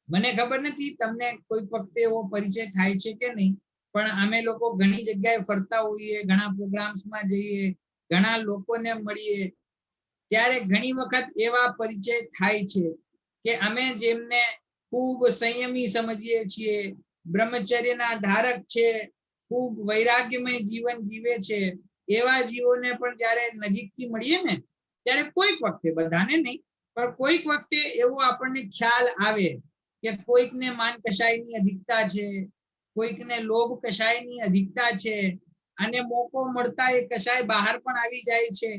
મને ખબર નથી તમને કોઈ વખતે એવો પરિચય થાય છે કે નહીં, પણ અમે લોકો ઘણી જગ્યાએ ફરતા હોઈએ, ઘણા પ્રોગ્રામ્સમાં જઈએ, ઘણા લોકોને મળીએ, ત્યારે ઘણી વખત એવા પરિચય થાય છે કે અમે જેમને ખૂબ સંયમી સમજીએ છીએ, બ્રહ્મચર્યના ધારક છે, ખૂબ વૈરાગ્યમય જીવન જીવે છે, એવા જીવોને પણ જ્યારે નજીકથી મળીએ ને ત્યારે કોઈક વખતે, બધાને નહીં પણ કોઈક વખતે એવો આપણને ખ્યાલ આવે કે કોઈકને માન કષાયની અધિકતા છે, કોઈકને લોભ કષાયની અધિકતા છે, અને મોકો મળતા એ કષાય બહાર પણ આવી જાય છે.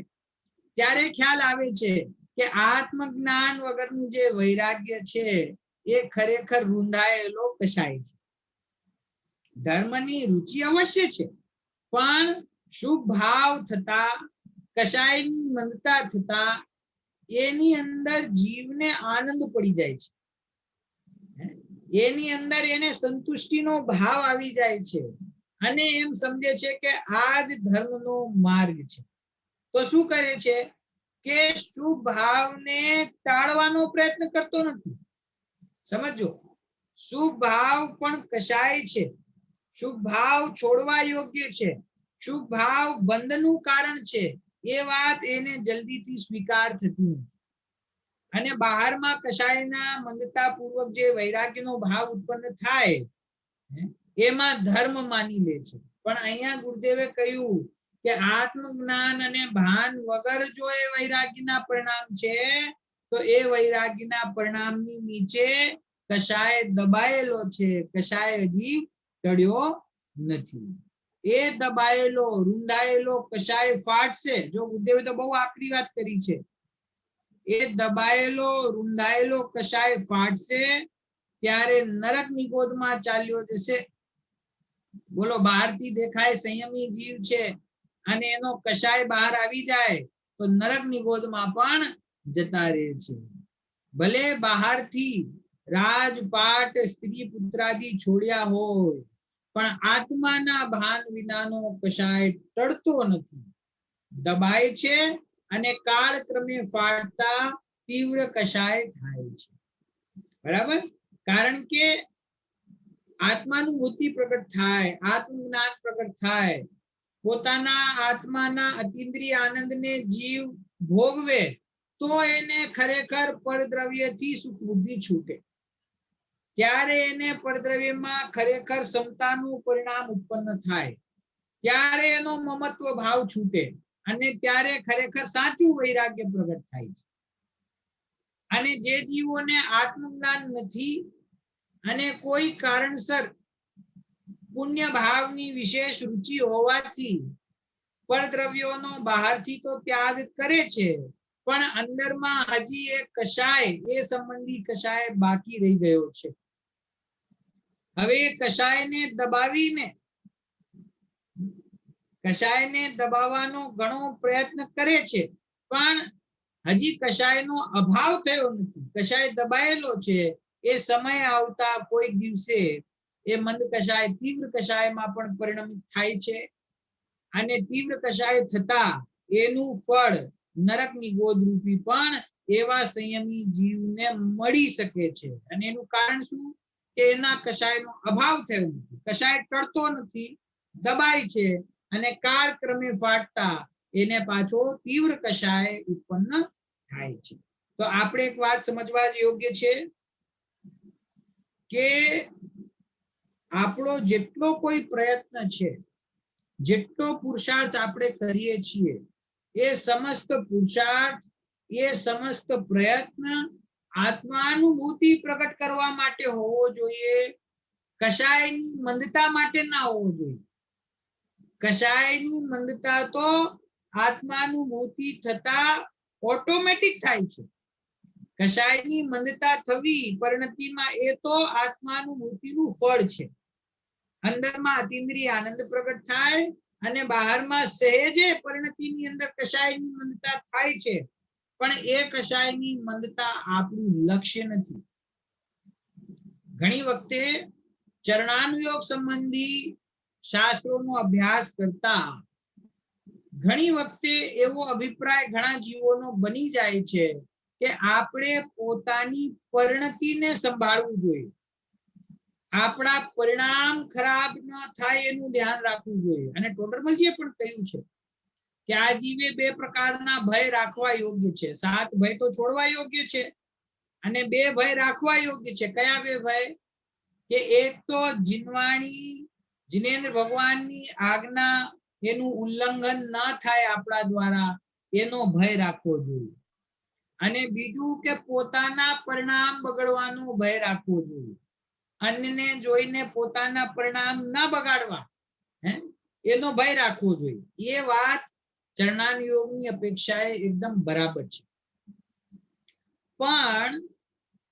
ત્યારે ખ્યાલ આવે છે કે આત્મજ્ઞાન વગરનું જે વૈરાગ્ય છે એ ખરેખર રૂંધાયેલો કષાય છે. ધર્મની રુચિ અવશ્ય છે, પણ શુભ ભાવ થતા, કષાયની મંદતા થતા એની અંદર જીવને આનંદ પડી જાય છે, એની અંદર એને સંતુષ્ટિનો ભાવ આવી જાય છે, અને એમ સમજે છે કે આ જ ધર્મનો માર્ગ છે. તો શું કરે છે કે શુભ ભાવને ટાળવાનો પ્રયત્ન કરતો નથી. સમજો, શુભ ભાવ પણ કશાય છે, શુભ ભાવ છોડવા યોગ્ય છે, શુભ ભાવ બંધનું કારણ છે, એ વાત એને જલ્દીથી સ્વીકાર થતી નથી. અને બહારમાં કશાયના મંદતા પૂર્વક જે વૈરાગ્યનો ભાવ ઉત્પન્ન થાય એમાં ધર્મ માની લે છે. પણ અહીંયા ગુરુદેવે કહ્યું કે આત્મજ્ઞાન અને ભાન વગર જો એ વૈરાગ્યના પરિણામ છે તો એ વૈરાગ્યના પરિણામની નીચે કશાય દબાયેલો છે, કશાય હજી ટળ્યો નથી. એ દબાયેલો, રૂંધાયેલો કશાય ફાટશે. જો ગુરુદેવે તો બહુ આકરી વાત કરી છે. એ દબાયેલો, રૂંધાયેલો કશાય ફાટશે ત્યારે નરકની ગોદમાં ચાલ્યો જશે. બોલો, બહારથી દેખાય સંયમી જીવ છે અને એનો કશાય બહાર આવી જાય તો નરકની ગોદમાં પણ જતા રહે છે. ભલે બહારથી રાજપાટ, સ્ત્રી પુત્રાદિ છોડ્યા હોય, પણ આત્માના ભાન વિનાનો કશાય ટળતો નથી, દબાય છે અને કાળક્રમે ફાટતા તીવ્ર કશાય થાય છે. બરાબર? કારણ કે આત્માનુભૂતિ પ્રગટ થાય, આત્મજ્ઞાન પ્રગટ થાય, પોતાના આત્માના અતિન્દ્રિય આનંદને જીવ ભોગવે તો એને ખરેખર પરદ્રવ્યથી સુખ બુદ્ધિ છૂટે. ત્યારે એને પરદ્રવ્યમાં ખરેખર સમતાનું પરિણામ ઉત્પન્ન થાય, ત્યારે એનો મમત્વ ભાવ છૂટે અને ત્યારે ખરેખર સાચું વૈરાગ્ય પ્રગટ થાય છે. અને જે જીવોને આત્મજ્ઞાન નથી અને કોઈ કારણસર પુણ્ય ભાવની વિશેષ રુચિ હોવાથી પરદ્રવ્યોનો બહારથી તો ત્યાગ કરે છે, પણ અંદરમાં હજી એક કશાય, એ સંબંધી કશાય બાકી રહી ગયો છે. હવે કશાયને દબાવવાનો ઘણો પ્રયત્ન કરે છે, પણ હજી કશાયનો અભાવ થયો નથી, કશાય દબાયેલો છે. એ સમય આવતા કોઈ દિવસે એ મંદ કશાય તીવ્ર કશાયમાં પણ પરિણમિત થાય છે, અને તીવ્ર કશાય થતા એનું ફળ નરકની ગોદરૂપી પણ એવા સંયમી જીવને મળી શકે છે. અને એનું કારણ શું? કે એના કશાયનો અભાવ થયો નથી, કશાય ટળતો નથી, દબાય છે, અને કાળક્રમે ફાટતા એને પાછો તીવ્ર કશાય ઉત્પન્ન થાય છે. તો આપણે એક વાત સમજવા યોગ્ય છે કે આપણો જેટલો કોઈ પ્રયત્ન છે, જેટલો પુરુષાર્થ આપણે કરીએ છીએ, એ સમસ્ત પુરુષાર્થ, એ સમસ્ત પ્રયત્ન આત્માનુભૂતિ પ્રગટ કરવા માટે હોવો જોઈએ, કશાયની મંદતા માટે ના હોવો જોઈએ. કશાયની મંદતા તો આત્માનુભૂતિ થતા ઓટોમેટિક થાય છે. કશાયની મંદતા થવી પરિણતિમાં એ તો આત્માનુભૂતિનું ફળ છે. અંદરમાં અતિન્દ્રિય આનંદ પ્રગટ થાય અને બહારમાં સહેજે પરિણતિની અંદર કશાયની મંદતા થાય છે, પણ એ કશાયની મંદતા આપણું લક્ષ્ય નથી. ઘણી વખતે ચરણાનુયોગ સંબંધી શાસ્ત્રોનો અભ્યાસ કરતા ઘણી વખતે એવો અભિપ્રાય ઘણા જીવોનો બની જાય છે કે આપણે પોતાની પરિણતિને સંભાળવું જોઈએ, આપણા પરિણામ ખરાબ ન થાય એનું ધ્યાન રાખવું જોઈએ. અને ટોડરમલજીએ પણ કહ્યું છે કે આ જીવે બે પ્રકારના ભય રાખવા યોગ્ય છે. 7 ભય તો છોડવા યોગ્ય છે અને 2 ભય રાખવા યોગ્ય છે. કયા 2 ભય? કે એક તો જીનવાણી જીનેન્દ્ર ભગવાનની આજ્ઞા એનું ઉલ્લંઘન ન થાય આપણા દ્વારા, એનો ભય રાખવો જોઈએ. અને બીજું કે પોતાના પરિણામ બગડવાનો ભય રાખવો જોઈએ. અન્યને જોઈને પોતાના પરિણામ ના બગાડવા, એનો ભય રાખવો જોઈએ. એ વાત ચરણાનુયોગની અપેક્ષાએ એકદમ બરાબર છે. પણ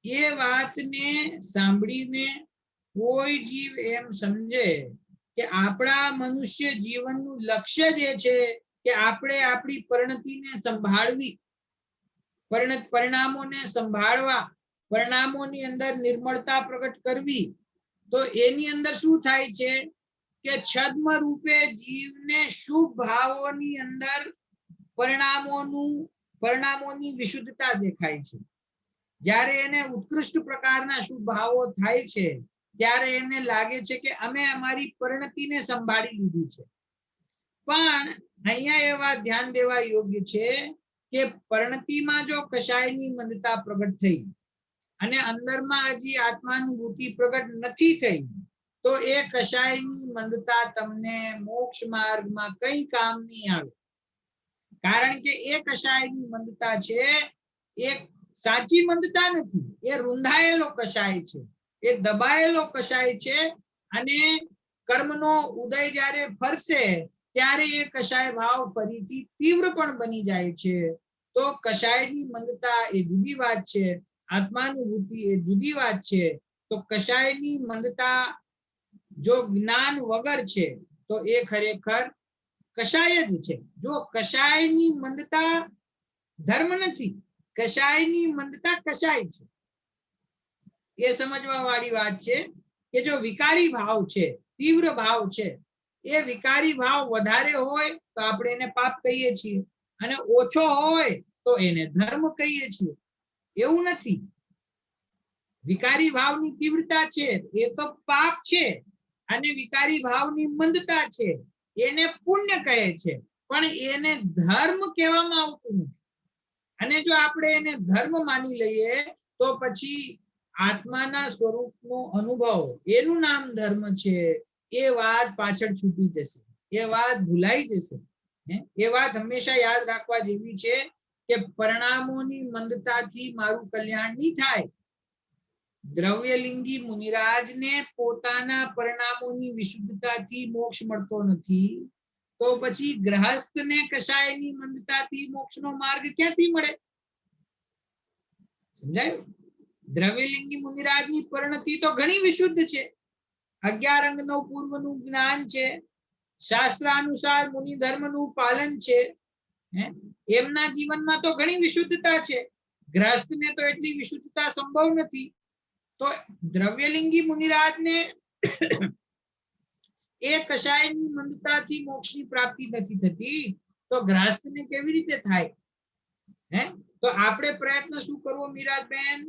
એ વાતને સાંભળીને કોઈ જીવ એમ સમજે કે આપણા મનુષ્ય જીવનનું લક્ષ્ય જે છે કે આપણે આપણી પરિણતિને સંભાળવી, પરિણામોને સંભાળવા, પરિણામોની અંદર નિર્મળતા પ્રગટ કરવી, તો એની અંદર શું થાય છે કે છદ્મ રૂપે જીવને શુભ ભાવોની અંદર પરિણામોની વિશુદ્ધતા દેખાય છે. જ્યારે એને ઉત્કૃષ્ટ પ્રકારના શુભ ભાવો થાય છે ત્યારે એને લાગે છે કે અમે અમારી પરિણતિને સંભાળી લીધી છે. પણ અહીંયા એ વાત ધ્યાન દેવા યોગ્ય છે કે પરિણતિમાં જો કશાયની મંદતા પ્રગટ થઈ અને અંદરમાં હજી આત્માનુભૂતિ પ્રગટ નથી થઈ, તો એ કશાયની મંદતા તમને મોક્ષ માર્ગમાં કઈ કામ નહીં આવે. કારણ કે એ કશાયની મંદતા છે એ સાચી મંદતા નથી, એ રૂંધાયેલો કશાય છે, એ દબાયેલો કશાય છે. અને કર્મનો ઉદય જ્યારે ફરશે ત્યારે એ કશાય ભાવ ફરીથી તીવ્ર પણ બની જાય છે. તો કશાયની મંદતા એ જુદી વાત છે, આત્માનુભૂતિ એ જુદી વાત છે. તો કશાયની મંદતા જો જ્ઞાન વગર છે તો એ ખરેખર કશાય જ છે. જો કશાયની મંદતા ધર્મ નથી, કશાયની મંદતા કશાય છે. એ સમજવા વાળી વાત છે કે જો વિકારી ભાવ છે, તીવ્ર ભાવ છે, એ વિકારી ભાવ વધારે હોય તો આપણે એને પાપ કહીએ છીએ અને ઓછો હોય તો એને ધર્મ કહીએ છીએ. એવું નથી. વિકારી ભાવની તીવ્રતા છે એ તો પાપ છે અને વિકારી ભાવની મંદતા છે એને પુણ્ય કહે છે, પણ એને ધર્મ કહેવામાં આવતું નથી. અને જો આપણે એને ધર્મ માની લઈએ તો પછી આત્માના સ્વરૂપનો અનુભવ, એનું નામ ધર્મ છે, એ વાત પાછળ છૂટી જશે, એ વાત ભૂલાઈ જશે. એ વાત હંમેશા યાદ રાખવા જેવી છે કે પરિણામોની મંદતાથી મારું કલ્યાણ નહીં થાય. દ્રવ્યલિંગી મુનિરાજને પોતાના પરિણામોની વિશુદ્ધતાથી મોક્ષ મળતો નથી, તો પછી ગ્રહસ્થને કશાયની મંદતાથી મોક્ષનો માર્ગ ક્યાંથી મળે? સમજાયું? દ્રવ્યલિંગી મુનિરાજની પરિણતિ તો ઘણી વિશુદ્ધ છે, 11 અંગનો પૂર્વનું જ્ઞાન છે, શાસ્ત્રાનુસાર મુનિ ધર્મનું પાલન છે, એમના જીવનમાં તો ઘણી વિશુદ્ધતા છે. ગ્રહસ્થને તો એટલી વિશુદ્ધતા સંભવ નથી. તો દ્રવ્યલિંગી મુનિરાજને એ કશાયની મંદતાથી મોક્ષની પ્રાપ્તિ નથી થતી, તો ગ્રહસ્થને કેવી રીતે થાય? તો આપણે પ્રયત્ન શું કરવો મીરાબેન?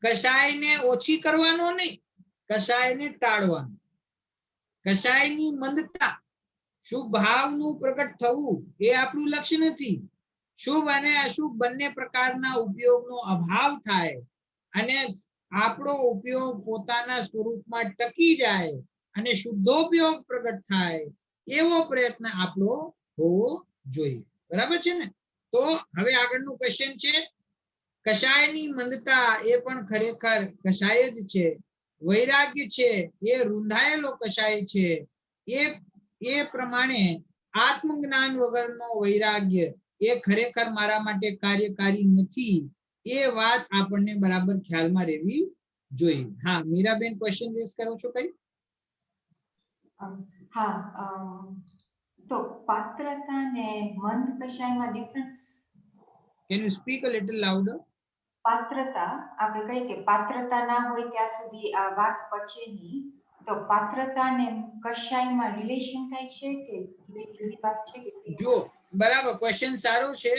કશાયને ઓછી કરવાનો નહીં, કશાયને ટાળવાનો. કશાયની મંદતા, શુભ ભાવનું પ્રગટ થવું એ આપણું લક્ષ્ય નથી. શુભ અને અશુભ બંને પ્રકારના ઉપયોગનો અભાવ થાય અને આપણો ઉપયોગ પોતાના સ્વરૂપમાં ટકી જાય અને શુદ્ધોપયોગ પ્રગટ થાય, એવો પ્રયત્ન આપણો હોવો જોઈએ. બરાબર છે ને? તો હવે આગળનું ક્વેશ્ચન છે, કશાયની મંદતા એ પણ ખરેખર કશાય જ છે. વૈરાગ્ય છે એ રૂંધાયેલો કશાય છે. એ પ્રમાણે આત્મજ્ઞાન વગરનો વૈરાગ્ય એ ખરેખર મારા માટે કાર્યકારી નથી. એ વાત આપણને બરાબર ખ્યાલમાં રહેવી જોઈએ. હા મીરાબેન, ક્વેશ્ચન રેઝ કરો છો કઈ? હા, તો પાત્રતા ને મંદ કશાયમાં difference? Can you speak a little louder? પાત્રતા આપણે કહીએ કે પાત્રતા ના હોય ત્યાં સુધી આ વાત પચે નહીં. તો પાત્રતા ને કશાયમાં રિલેશન થાય છે કે બે જુદી વાત છે કે same? જો બરાબર, ક્વેશ્ચન સારો છે.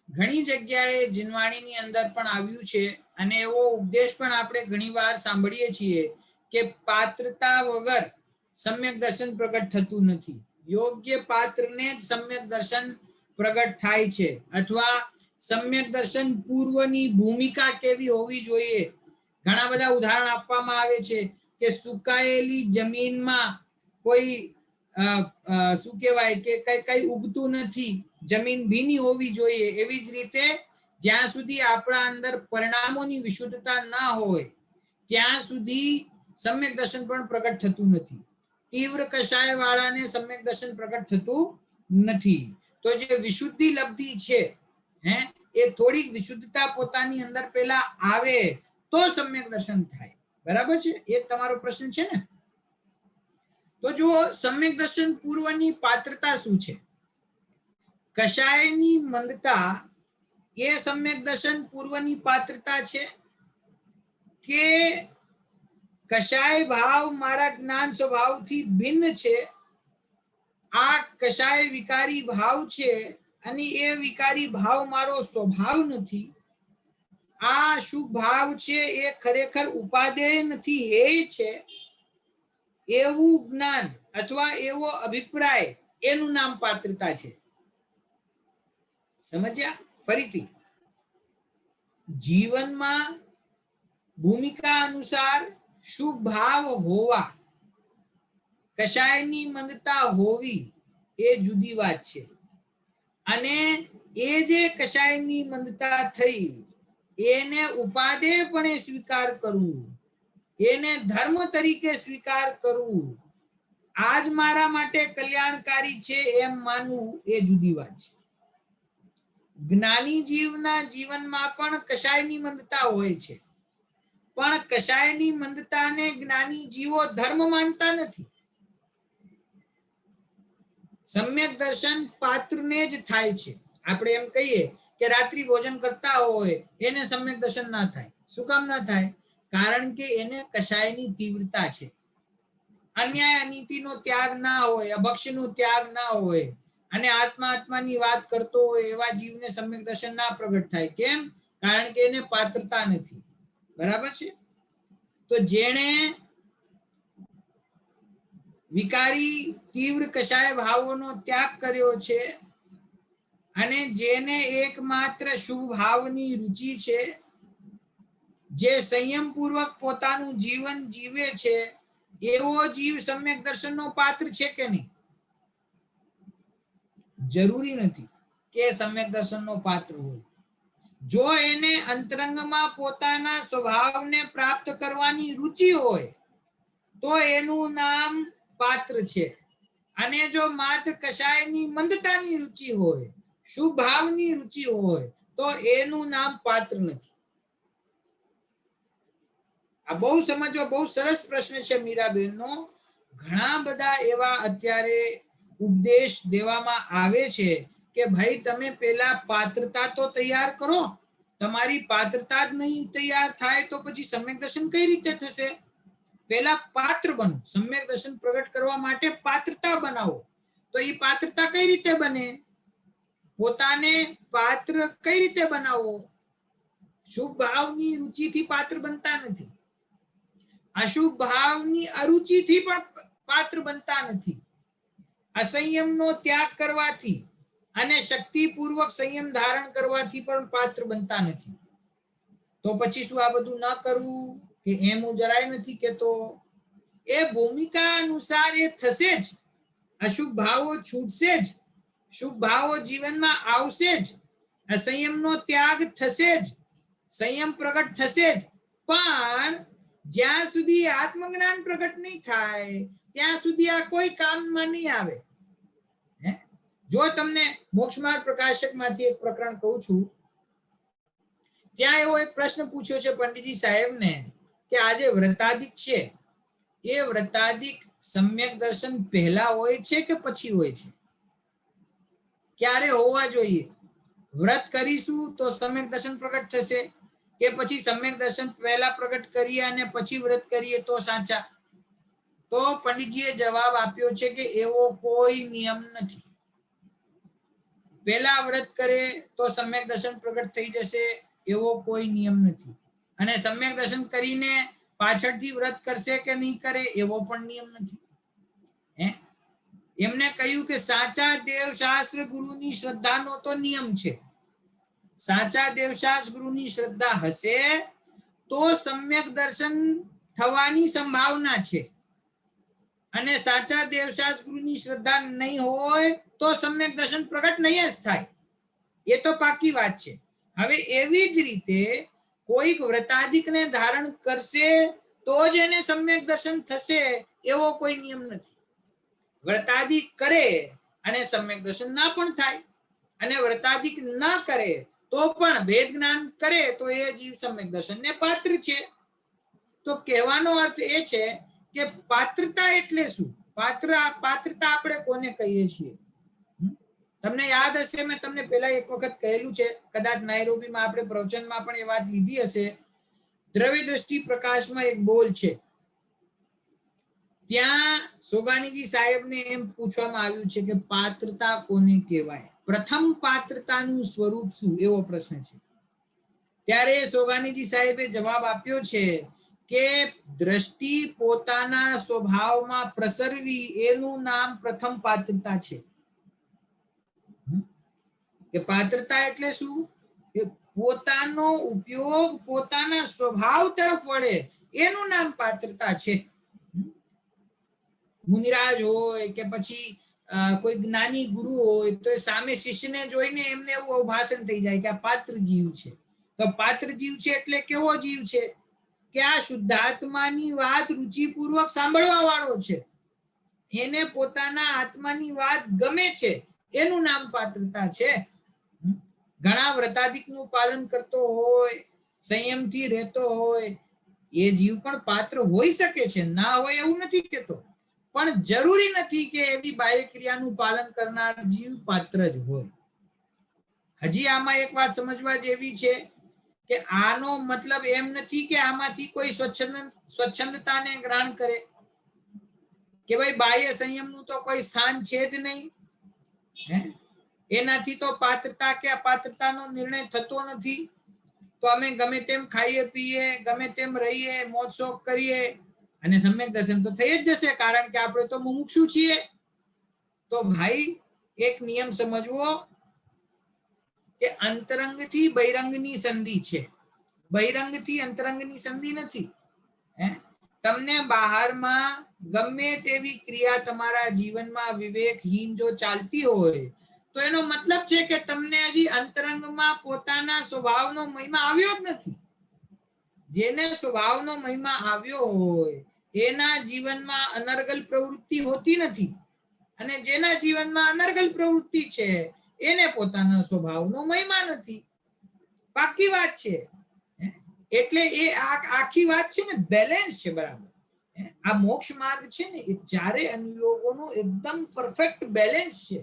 ઘણી જગ્યાએ જીનવાણીની અંદર પણ આવ્યું છે અને એવો ઉપદેશ પણ આપણે ઘણીવાર સાંભળીએ છીએ કે પાત્રતા વગર સમ્યક દર્શન પ્રગટ થતું નથી. યોગ્ય પાત્રને જ સમ્યક દર્શન પ્રગટ થાય છે, અથવા સમ્યક દર્શન પૂર્વની ભૂમિકા કેવી હોવી જોઈએ. ઘણા બધા ઉદાહરણ આપવામાં આવે છે કે સુકાયેલી જમીનમાં કોઈ શું કહેવાય કે કઈ ઉગતું નથી, જમીન ભીની હોવી જોઈએ. એવી જ રીતે જ્યાં સુધી આપણા અંદર પરિણામોની વિશુદ્ધતા ના હોય ત્યાં સુધી સમ્યક દર્શન પણ પ્રગટ થતું નથી. તીવ્ર કષાય વાળાને સમ્યક દર્શન પ્રગટ થતું નથી. તો જે વિશુદ્ધિ લબ્ધિ છે એ થોડીક વિશુદ્ધતા પોતાની અંદર પહેલા આવે તો સમ્યક દર્શન થાય. બરાબર છે? એ તમારો પ્રશ્ન છે ને? તો જુઓ, સમ્યક દર્શન પૂર્વની પાત્રતા શું છે? કષાયની મંદતા એ સમ્યક દર્શન પૂર્વની પાત્રતા છે કે કષાય ભાવ મારા જ્ઞાન સ્વભાવથી ભિન્ન છે, આ કષાય વિકારી ભાવ છે અને એ વિકારી ભાવ મારો સ્વભાવ નથી, આ શુભ ભાવ છે એ ખરેખર ઉપાદેય નથી, હે છે, એવું જ્ઞાન અથવા એવો અભિપ્રાય, એનું નામ પાત્રતા છે. સમજ્યા? ફરીથી, જીવનમાં ભૂમિકા અનુસાર શુભ ભાવ હોવા, કષાયની મંદતા હોવી એ જુદી વાત છે. અને એ જે કષાયની મંદતા થઈ એને ઉપાદેયપણે સ્વીકાર કરવું, એને ધર્મ તરીકે સ્વીકાર કરવું, આજ મારા માટે કલ્યાણકારી છે એમ માનવું એ જુદી વાત છે. જ્ઞાની જીવના જીવનમાં પણ કષાયની મંદતા હોય છે, પણ કષાયની મંદતાને જ્ઞાની જીવો ધર્મ માનતા નથી. સમ્યક દર્શન પાત્રને જ થાય છે. આપણે એમ કહીએ કે રાત્રિ ભોજન કરતા હોય એને સમ્યક દર્શન ના થાય. શું કામ ના થાય? કારણ કે એને કષાયની તીવ્રતા છે. અન્યાય અનીતિનો ત્યાગ ના હોય, અભક્ષ્યનો ત્યાગ ના હોય અને આત્માની વાત કરતો હોય એવા જીવને સમ્યક દર્શન ના પ્રગટ થાય. કેમ? કારણ કે એને પાત્રતા નથી. બરાબર છે? તો જેણે વિકારી તીવ્ર કષાય ભાવોનો ત્યાગ કર્યો છે અને જેને એકમાત્ર શુભ ભાવની રુચિ છે, જે સંયમ પૂર્વક પોતાનું જીવન જીવે છે, એવો જીવ સમ્યક દર્શનનો પાત્ર છે કે નહીં? જરૂરી નથી કે સમ્યક દર્શનનો પાત્ર હોય. જો એને અંતરંગમાં પોતાના સ્વભાવને પ્રાપ્ત કરવાની રુચિ હોય તો એનું નામ પાત્ર છે. અને જો માત્ર કષાયની મંદતાની રુચિ હોય, શુભ ભાવની રુચિ હોય તો એનું નામ પાત્ર નથી. આ બહુ સમજવા બહુ સરસ પ્રશ્ન છે મીરાબેનનો. ઘણા બધા એવા અત્યારે ઉપદેશ દેવામાં આવે છે કે ભાઈ તમે પેલા પાત્રતા તો તૈયાર કરો. તમારી પાત્રતા જ નહીં તૈયાર થાય તો પછી સમ્યક દર્શન કઈ રીતે થશે? પેલા પાત્ર બનો. સમ્યક દર્શન પ્રગટ કરવા માટે પાત્રતા બનાવો. તો એ પાત્રતા કઈ રીતે બને? પોતાને પાત્ર કઈ રીતે બનાવો? શુભ ભાવની રુચિથી પાત્ર બનતા નથી, અશુભ ભાવની અરુચિથી પણ પાત્ર બનતા નથી, અસંયમનો ત્યાગ કરવાથી અને શક્તિપૂર્વક સંયમ ધારણ કરવાથી પણ પાત્ર બનતા નથી. તો પછી શું આ બધું ન કરવું કે એમ હું જરાય નથી કેતો. એ ભૂમિકા અનુસાર એ થશે જ. અશુભ ભાવો છૂટશે જ, શુભ ભાવો જીવનમાં આવશે જ, અસંયમનો ત્યાગ થશે જ, સંયમ પ્રગટ થશે જ. પણ જ્યાં સુધી આત્મજ્ઞાન પ્રગટ નહીં થાય ત્યાં સુધી આ કોઈ કામમાં નહીં આવે. જો તમને મોક્ષમાર્ગ પ્રકાશકમાંથી એક પ્રકરણ કહું છું, ત્યાં એવો એક પ્રશ્ન પૂછ્યો છે પંડિતજી સાહેબને કે આજે વ્રતાદિક છે, એ વ્રતાદિક સમ્યક દર્શન પહેલા હોય છે કે પછી હોય છે? ક્યારે હોવા જોઈએ? વ્રત કરીશું તો સમ્યક દર્શન પ્રગટ થશે, કે પછી સમ્યક દર્શન પહેલા પ્રગટ કરીએ અને પછી વ્રત કરીએ તો સાચા? તો પંડિતજીએ જવાબ આપ્યો છે કે એવો કોઈ નિયમ નથી. પહેલા વ્રત કરે તો સમ્યક દર્શન પ્રગટ થઈ જશે એવો કોઈ નિયમ નથી. અને સમ્યક દર્શન કરીને પાછળથી વ્રત કરશે કે નહીં કરે એવો પણ નિયમ નથી. એમને કહ્યું કે સાચા દેવશાસ્ત્ર ગુરુની શ્રદ્ધાનો તો નિયમ છે. સાચા દેવશાસ્ત્ર ગુરુની શ્રદ્ધા હશે તો સમ્યક દર્શન થવાની સંભાવના છે. અને સાચા દેવશાસ્ત્ર ગુરુની શ્રદ્ધા નહીં હોય તો સમ્યક દર્શન પ્રગટ નહીં જ થાય. એ તો પાકી વાત છે. હવે એવી જ રીતે કોઈક વ્રતાધિકને ધારણ કરશે તો જ એને સમ્યક દર્શન થશે એવો કોઈ નિયમ નથી. વ્રતાધિક કરે અને સમ્યક દર્શન ના પણ થાય, અને વ્રતાધિક ન કરે તો પણ ભેદ જ્ઞાન કરે તો એ જીવ સમ્યક દર્શનને પાત્ર છે. તો કહેવાનો અર્થ એ છે કે પાત્રતા એટલે શું? પાત્રતા આપણે કોને કહીએ છીએ? તમને યાદ હશે, મેં તમને પહેલા એક વખત કહેલું છે, કદાચ નાયરોબીમાં આપણે પ્રવચનમાં પણ એ વાત લીધી હશે. દ્રવ્ય દ્રષ્ટિ પ્રકાશમાં એક બોલ છે, ત્યાં સોગાનીજી સાહેબને એમ પૂછવામાં આવ્યું છે કે પાત્રતા કોને કહેવાય? પ્રથમ પાત્રતાનું સ્વરૂપ શું? એવો પ્રશ્ન છે. ત્યારે સોગાનીજી સાહેબે જવાબ આપ્યો છે કે દ્રષ્ટિ પોતાના સ્વભાવમાં પ્રસરવી એનું નામ પ્રથમ પાત્રતા છે. કે પાત્રતા એટલે શું? કે પોતાનો ઉપયોગ પોતાના સ્વભાવ તરફ વળે એનું નામ પાત્રતા છે. મુનિરાજ હોય કે પછી કોઈ જ્ઞાની ગુરુ હોય તો સામે શિષ્યને જોઈને એમને એવું ભાષણ થઈ જાય કે આ પાત્ર જીવ છે. તો પાત્ર જીવ છે એટલે કેવો જીવ છે? કે આ શુદ્ધાત્માની વાત રુચિપૂર્વક સાંભળવા વાળો છે, એને પોતાના આત્માની વાત ગમે છે, એનું નામ પાત્રતા છે. ઘણા વ્રતાધિકનું પાલન કરતો હોય, સંયમથી રહેતો હોય, એ જીવ પણ પાત્ર હોઈ શકે છે, ના હોય એવું નથી કહેતો, પણ જરૂરી નથી કે એવી બાહ્ય ક્રિયાનું પાલન કરનાર જીવ પાત્ર જ હોય. હજી આમાં એક વાત સમજવા જેવી છે કે આનો મતલબ એમ નથી કે આમાંથી કોઈ સ્વચ્છંદતાને ગ્રહણ કરે કે ભાઈ બાહ્ય સંયમનું તો કોઈ સ્થાન છે જ નહીં, એનાથી તો પાત્રતા કે અપાત્રતાનો નિર્ણય થતો નથી. તો અમે ગમે તેમ ખાઈએ પીએ, ગમે તેમ રહીએ, મોજ શોખ કરીએ અને સમ્યક દર્શન તો થઈ જ જશે કારણ કે આપણે તો મુમુક્ષુ છીએ. તો ભાઈ એક નિયમ સમજવો કે અંતરંગથી બહિરંગની સંધિ છે, બહિરંગથી અંતરંગની સંધિ નથી. તમને બહારમાં ગમે તેવી ક્રિયા તમારા જીવનમાં વિવેકહીન જો ચાલતી હોય તો એનો મતલબ છે કે તમને હજી અંતરંગમાં પોતાના સ્વભાવનો મહિમા આવ્યો જ નથી. જેને સ્વભાવનો મહિમા આવ્યો હોય એના જીવનમાં અનર્ગલ પ્રવૃત્તિ હોતી નથી, અને જેના જીવનમાં અનર્ગલ પ્રવૃત્તિ છે એને પોતાના સ્વભાવનો મહિમા નથી. પાકી વાત છે. એટલે એ આખી વાત છે ને બેલેન્સ છે, બરાબર. આ મોક્ષ માર્ગ છે ને એ ચારે અનુયોગોનો એકદમ પરફેક્ટ બેલેન્સ છે.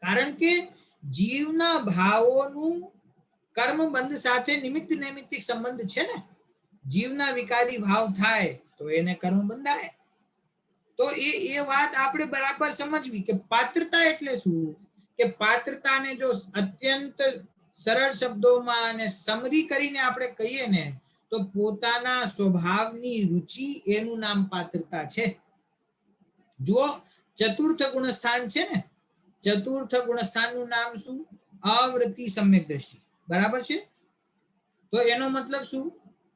કારણ કે જીવના ભાવોનું કર્મબંધ સાથે નિમિત્ત નૈમિત્તિક સંબંધ છે ને. જીવના વિકારી ભાવ થાય તો એને કર્મ બંધાય. તો એ વાત આપણે બરાબર સમજવી કે પાત્રતા એટલે શું? કે પાત્રતાને જો અત્યંત સરળ શબ્દોમાં અને સમરી કરીને આપણે કહીએ ને તો પોતાના સ્વભાવની રુચિ એનું નામ પાત્રતા છે. જુઓ, ચતુર્થ ગુણસ્થાન છે ને, ચતુર્થ ગુણસ્થાનનું નામ શું? અવૃત્તિ સમ્યક દ્રષ્ટિ, બરાબર છે. તો એનો મતલબ શું?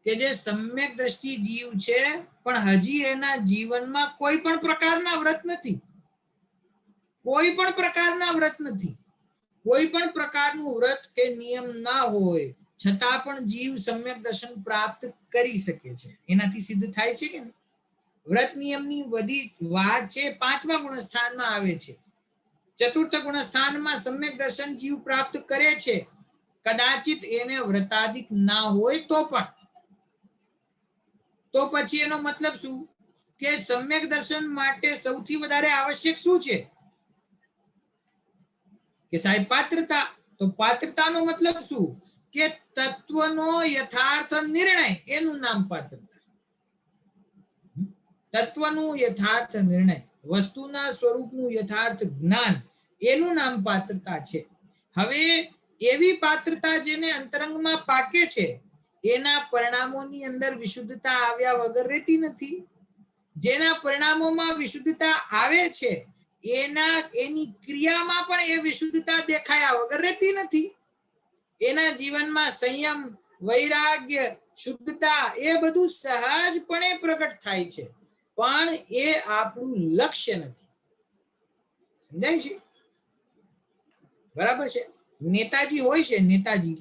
કે જે સમ્યક દ્રષ્ટિ જીવ છે પણ હજી એના જીવનમાં કોઈ પણ પ્રકારના વ્રત નથી, કોઈ પણ પ્રકારના વ્રત નથી, કોઈ પણ પ્રકારનું વ્રત કે નિયમ ના હોય છતાં પણ જીવ સમ્યક દર્શન પ્રાપ્ત કરી શકે છે. એનાથી સિદ્ધ થાય છે કે નહીં? વ્રત નિયમની બધી વાત છે પાંચમા ગુણસ્થાનમાં આવે છે. ચતુર્થ ગુણસ્થાનમાં સમ્યક દર્શન જીવ પ્રાપ્ત કરે છે, કદાચિત એને વ્રતાધિક ના હોય તો પણ. તો પછી એનો મતલબ શું? કે સમ્યક દર્શન માટે સૌથી વધારે આવશ્યક શું છે? કે સાહેબ પાત્રતા. તો પાત્રતાનો મતલબ શું? કે તત્વનો યથાર્થ નિર્ણય એનું નામ પાત્રતા. તત્વનું યથાર્થ નિર્ણય, વસ્તુના સ્વરૂપનું યથાર્થ જ્ઞાન એનું નામ પાત્રતા છે. હવે એવી પાત્રતા જેને અંતરંગમાં પાકે છે એના પરિણામોની અંદર વિશુદ્ધતા આવ્યા વગર રહેતી નથી. જેના પરિણામોમાં વિશુદ્ધતા આવે છે એની ક્રિયામાં પણ એ વિશુદ્ધતા દેખાયા વગર રહેતી નથી. એના જીવનમાં સંયમ, વૈરાગ્ય, શુદ્ધતા એ બધું સહજપણે પ્રગટ થાય છે, પણ એ આપણું લક્ષ્ય નથી. સમજાય છે? બરાબર છે. નેતાજી હોય છે, નેતાજી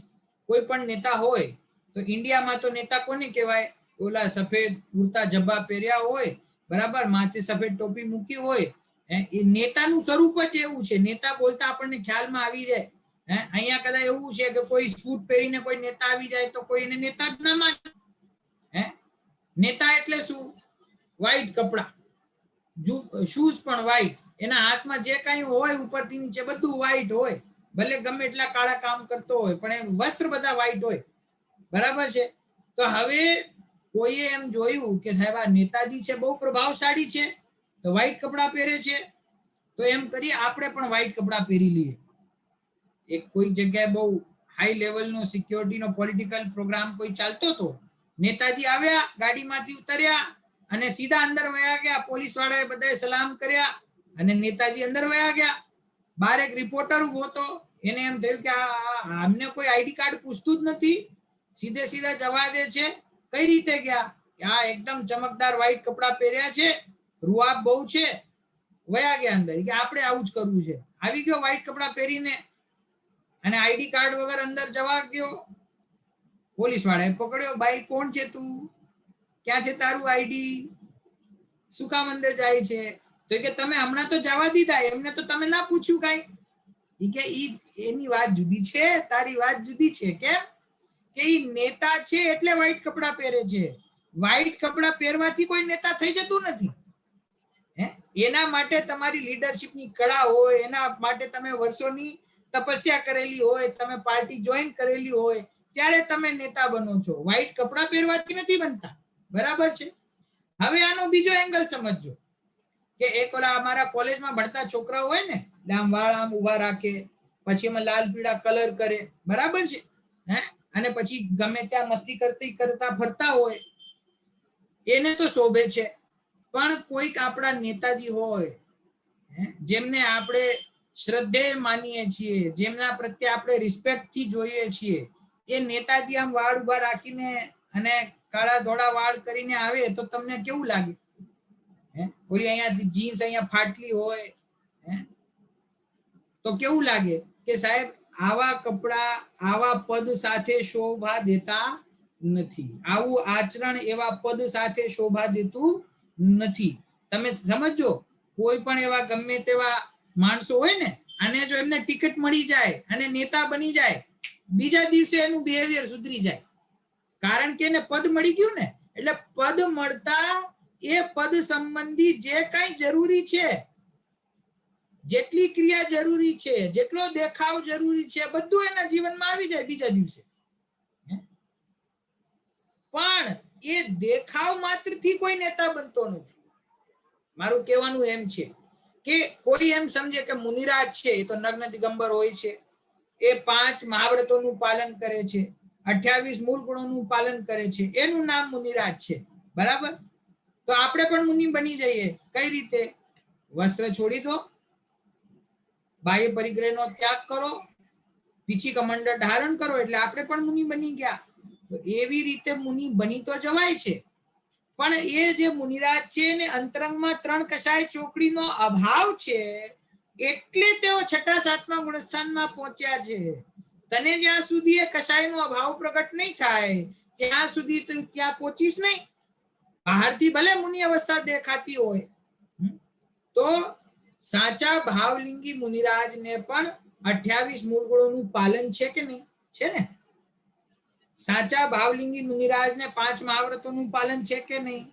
કોઈ પણ નેતા હોય તો ઇન્ડિયામાં તો નેતા કોને કહેવાય? ઓલા સફેદ કુર્તા જબ્બા પહેર્યા હોય, બરાબર, માથે સફેદ ટોપી મૂકી હોય. એ નેતાનું સ્વરૂપ જ એવું છે. નેતા બોલતા આપણને ખ્યાલમાં આવી જાય. અહીંયા કદાચ એવું છે કે કોઈ સૂટ પહેરીને કોઈ નેતા આવી જાય તો કોઈ એને નેતા જ ના માને. નેતા એટલે શું? વ્હાઈટ કપડા, શૂઝ પણ વ્હાઈટ, એના હાથમાં જે કઈ હોય ઉપરથી નીચે બધું વ્હાઈટ હોય, ભલે ગમે એટલા કાળા કામ કરતો હોય પણ એ વસ્ત્ર બધા વ્હાઈટ હોય. બરાબર છે. તો હવે કોઈએ એમ જોયું કે સાહેબ આ નેતાજી છે બહુ પ્રભાવશાળી છે તો વ્હાઈટ કપડા પહેરે છે, તો એમ કરી આપણે પણ વ્હાઈટ કપડા પહેરી લઈએ. એક કોઈ જગ્યાએ બહુ હાઈ લેવલનો સિક્યોરિટીનો પોલિટિકલ પ્રોગ્રામ કોઈ ચાલતો હતો, નેતાજી આવ્યા, ગાડીમાંથી ઉતર્યા અને સીધા અંદર વયા ગયા. પોલીસ વાળાએ બધાએ સલામ કર્યા અને નેતાજી અંદર વયા ગયા. બહાર એક રિપોર્ટર ઉભો હતો, એને એમ થયું કે આમને કોઈ આઈડી કાર્ડ પૂછતું જ નથી, સીધે સીધા જવા દે છે. કઈ રીતે ગયા? કે આ એકદમ ચમકદાર વ્હાઈટ કપડા પહેર્યા છે, રૂઆબ બહુ છે. વયા ગયા અંદર કે આપણે આવું જ કરવું છે. આવી ગયો વ્હાઈટ કપડા પહેરીને અને આઈડી કાર્ડ વગર અંદર જવા ગયો. પોલીસ વાળાએ પકડ્યો, ભાઈ કોણ છે તું? ક્યાં છે તારું આઈડી? શું કામ અંદર જાય છે? તો કે તમે હમણાં તો જવા દીધા, એમને તો તમે ના પૂછ્યું કાંઈ. કે એની વાત જુદી છે, તારી વાત જુદી છે. કેમ? કે ઈ નેતા છે એટલે વ્હાઈટ કપડા પહેરે છે. વ્હાઈટ કપડા પહેરવાથી કોઈ નેતા થઈ જતું નથી. એના માટે તમારી લીડરશિપની કળા હોય, એના માટે તમે વર્ષોની તપસ્યા કરેલી હોય, તમે પાર્ટી જોઈન કરેલી હોય, ત્યારે તમે નેતા બનો છો. વ્હાઈટ કપડા પહેરવાથી નથી બનતા. બરાબર છે. હવે આનો બીજો એંગલ સમજજો કે એક ઓલા અમારા કોલેજમાં ભણતા છોકરાઓ હોય ને, આમ વાળ આમ ઉભા રાખે, પછી એમાં લાલ પીળા કલર કરે, બરાબર છે. અને પછી ગમે ત્યાં મસ્તી કરતા ફરતા હોય, એને તો શોભે છે. પણ કોઈક આપણા નેતાજી હોય જેમને આપણે શ્રદ્ધેય માનીએ છીએ, જેમના પ્રત્યે આપણે રિસ્પેક્ટથી જોઈએ છીએ, એ નેતાજી આમ વાળ ઉભા રાખીને અને કાળા ધોળા વાળ કરીને આવે તો તમને કેવું લાગે? ઓલી અહીંયા જીન્સ અહીંયા ફાટલી હોય તો કેવું લાગે કે સાહેબ આવા કપડા આવા પદ સાથે શોભા દેતા નથી, આવું આચરણ એવા પદ સાથે શોભા દેતું નથી. તમે સમજો, કોઈ પણ એવા ગમે તેવા માણસો હોય ને, અને જો એમને ટિકિટ મળી જાય અને નેતા બની જાય, બીજા દિવસે એનું બિહેવિયર સુધરી જાય. કારણ કે એને પદ મળી ગયું ને, એટલે પદ મળતા એ પદ સંબંધી જે કઈ જરૂરી છે, જેટલી ક્રિયા જરૂરી છે, જેટલો દેખાવ જરૂરી છે, બધું એના જીવનમાં આવી જાય બીજા દિવસે. પણ એ દેખાવ માત્રથી કોઈ નેતા બનતો નથી. મારું કહેવાનું એમ છે કે કોઈ એમ સમજે કે મુનિરાજ છે એ તો નગ્ન દિગંબર હોય છે, એ 5 મહાવ્રતોનું પાલન કરે છે, 28 મૂળ ગુણોનું પાલન કરે છે, એનું નામ મુનિરાજ છે. બરાબર? તો આપણે પણ મુનિ બની જઈએ. કઈ રીતે? વસ્ત્ર છોડી દો, બાહ્ય પરિગ્રહનો ત્યાગ કરો, પીછી કમંડળ ધારણ કરો, એટલે આપણે પણ મુનિ બની ગયા. તો એવી રીતે મુનિ બની તો જવાય છે, પણ એ જે મુનિરાજ છે ને અંતરંગમાં 3 કસાય ચોકડીનો અભાવ છે, એટલે તેઓ 6ઠા 7મા ગુણસ્થાનમાં પહોંચ્યા છે. તને જ્યાં સુધી એ કસાયનો અભાવ પ્રગટ નહીં થાય ત્યાં સુધી તું ત્યાં પહોંચીશ નહીં. બહારથી ભલે મુનિ અવસ્થા દેખાતી હોય, તો સાચા ભાવલિંગી મુનિરાજને પણ 28 મૂળ ગુણોનું પાલન છે કે નહીં? છે ને? સાચા ભાવલિંગી મુનિરાજને 5 મહાવ્રતોનું પાલન છે કે નહીં?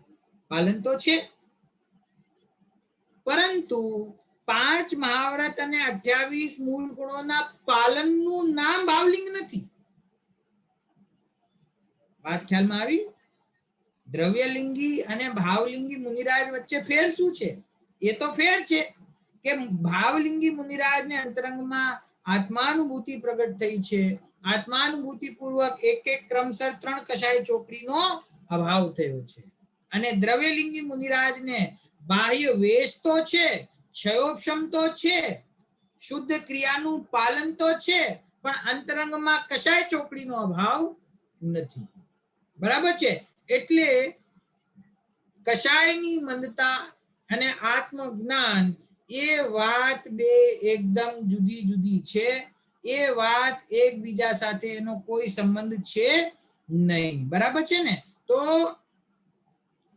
પાલન તો છે. પરંતુ 5 મહાવ્રત અને 28 મૂળ ગુણોના પાલનનું નામ ભાવલિંગ નથી. વાત ખ્યાલમાં આવી? દ્રવ્યલિંગી અને ભાવલિંગી મુનિરાજ વચ્ચે ફેર શું છે? એ તો ફેર છે કે ભાવલિંગી મુનિરાજને અંતરંગમાં આત્માનુભૂતિ પ્રગટ થઈ છે. આત્માનુભૂતિ પૂર્વક એક એક ક્રમશર 3 કષાય ચોપડીનો અભાવ થયો છે. અને દ્રવ્યલિંગી મુનિરાજને બાહ્ય વેશ તો છે, ક્ષયોપશમ તો છે, શુદ્ધ ક્રિયાનું પાલન તો છે, પણ અંતરંગમાં કશાય ચોપડીનો અભાવ નથી. બરાબર છે? એટલે કશાયની મંદતા અને આત્મજ્ઞાન એ વાત બે એકદમ જુદી જુદી છે. એ વાત એકબીજા સાથે એનો કોઈ સંબંધ છે નહીં. બરાબર છે ને? તો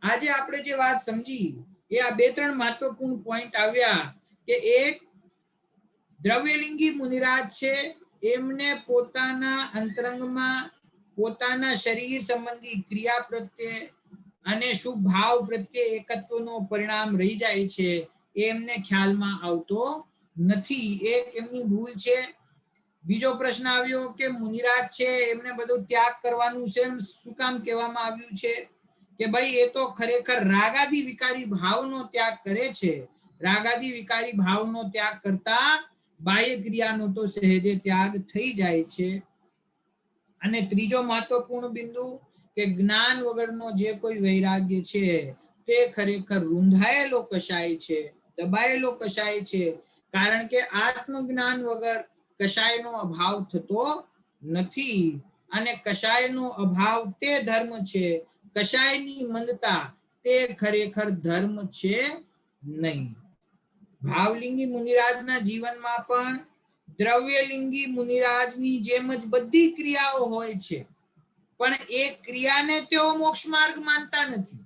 આજે આપણે જે વાત સમજી એ આ 2-3 મહત્વપૂર્ણ પોઈન્ટ આવ્યા કે એક દ્રવ્યલિંગી મુનિરાજ છે, એમને પોતાના અંતરંગમાં પોતાના શરીર સંબંધી ક્રિયા પ્રત્યે અને શુભ ભાવ પ્રત્યે એકત્વનો પરિણામ રહી જાય છે, એમને ખ્યાલમાં આવતો નથી. એક એમની ભૂલ છે. બીજો પ્રશ્ન આવ્યો કે મુનિરાજ છે એમને બધું ત્યાગ કરવાનું છે, શું કામ કહેવામાં આવ્યું છે? કે ભાઈ એ તો ખરેખર રાગાદી વિકારી ભાવનો ત્યાગ કરે છે. રાગાદી વિકારી ભાવનો ત્યાગ કરતા બાહ્ય ક્રિયાનો તો સહેજે ત્યાગ થઈ જાય છે. અને ત્રીજો મહત્વપૂર્ણ બિંદુ કે જ્ઞાન વગરનો જે કોઈ વૈરાગ્ય છે તે ખરેખર રૂંધાયેલો કશાય છે, દબાયેલો કશાય છે. કારણ કે આત્મજ્ઞાન વગર કશાયનો અભાવ થતો નથી. અને કશાયનો અભાવ તે ધર્મ છે, કશાયની મંદતા તે ખરેખર ધર્મ છે નહીં. ભાવલિંગી મુનિરાજના જીવનમાં પણ દ્રવ્યલિંગી મુનિરાજની જેમ જ બધી ક્રિયાઓ હોય છે, પણ એ ક્રિયાને તેઓ મોક્ષ માર્ગ માનતા નથી.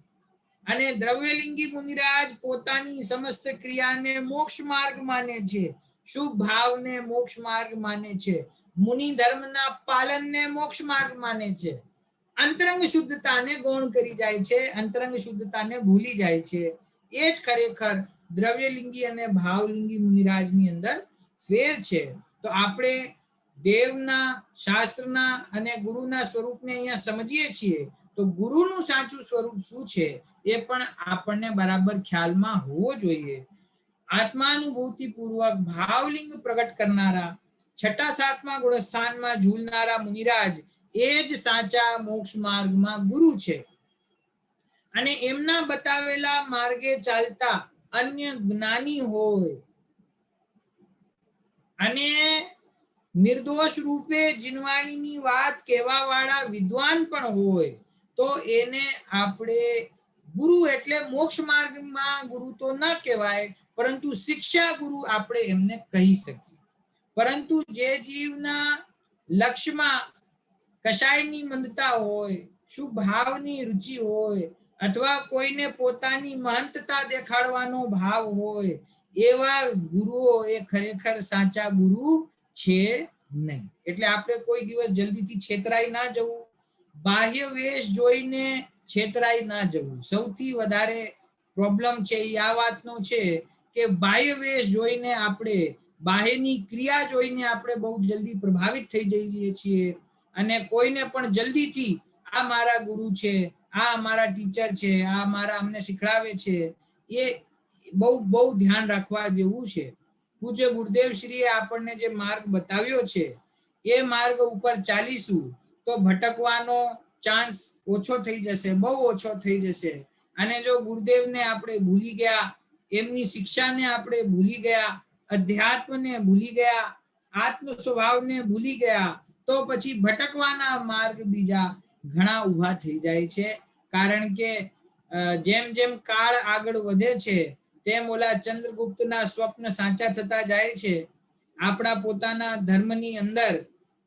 અને દ્રવ્યલિંગી મુનિરાજ પોતાની સમસ્ત ક્રિયાને મોક્ષ માર્ગ માને છે, શુભ ભાવને મોક્ષ માર્ગ માને છે, મુનિ ધર્મના પાલનને મોક્ષ માર્ગ માને છે. અંતરંગ શુદ્ધતાને ગૌણ કરી જાય છે, અંતરંગ શુદ્ધતાને ભૂલી જાય છે. એ જ ખરેખર દ્રવ્યલિંગી અને ભાવલિંગી મુનિરાજની અંદર ફેર છે. તો આપણે દેવના, શાસ્ત્રના અને ગુરુના સ્વરૂપને અહીંયા સમજીએ છીએ, તો ગુરુનું સાચું સ્વરૂપ શું છે એ પણ આપણને બરાબર ખ્યાલમાં હોવો જોઈએ. આત્માનુભૂતિ પૂર્વક ભાવલિંગ પ્રગટ કરનારા, 6-7મા ગુણસ્થાનમાં ઝૂલનારા મુનિરાજ એ જ સાચા મોક્ષ માર્ગમાં ગુરુ છે. અને એમના બતાવેલા માર્ગે ચાલતા અન્ય જ્ઞાની હોય અને નિર્દોષ રૂપે જીનવાણીની વાત કહેવા વાળા વિદ્વાન પણ હોય તો એને આપણે ગુરુ એટલે મોક્ષ માર્ગમાં ગુરુ તો ન કહેવાય, પરંતુ શિક્ષા ગુરુ આપણે એમને કહી શકીએ. પરંતુ જે જીવના લક્ષ્યમાં કશાયની મંદતા હોય, શુભ ભાવની રુચિ હોય, અથવા કોઈને પોતાની મહંતતા દેખાડવાનો ભાવ હોય, એવા ગુરુઓ એ ખરેખર સાચા ગુરુ છે નહીં. એટલે આપણે કોઈ દિવસ જલ્દીથી છેતરાઈ ના જવું, બાહ્ય વેશ જોઈને છેતરાઈ ના જવું. સૌથી વધારે પ્રોબ્લેમ છે એ આ વાતનો છે કે બાહ્ય વેશ જોઈને આપણે, બાહ્યની ક્રિયા જોઈને આપણે બહુ જલ્દી પ્રભાવિત થઈ જઈએ છીએ અને કોઈને પણ જલ્દીથી આ મારા ગુરુ છે, આ અમારા ટીચર છે, આ મારા અમને શીખડાવે છે, એ બહુ ધ્યાન રાખવા જેવું છે. પૂજ્ય ગુરુદેવ શ્રીએ આપણને જે માર્ગ બતાવ્યો છે એ માર્ગ ઉપર ચાલીશું તો ભટકવાનો ચાન્સ ઓછો થઈ જશે, બહુ ઓછો થઈ જશે. અને જો ગુરુદેવને આપણે ભૂલી ગયા, એમની શિક્ષાને આપણે ભૂલી ગયા, અધ્યાત્મને ભૂલી ગયા, આત્મ સ્વભાવને ભૂલી ગયા, તો પછી ભટકવાના માર્ગ બીજા ઘણા ઊભા થઈ જાય છે. કારણ કે જેમ જેમ કાળ આગળ વધે છે તેમ ઓલા ચંદ્રગુપ્તના સ્વપ્ન સાચા થતા જાય છે. આપણા પોતાના ધર્મની અંદર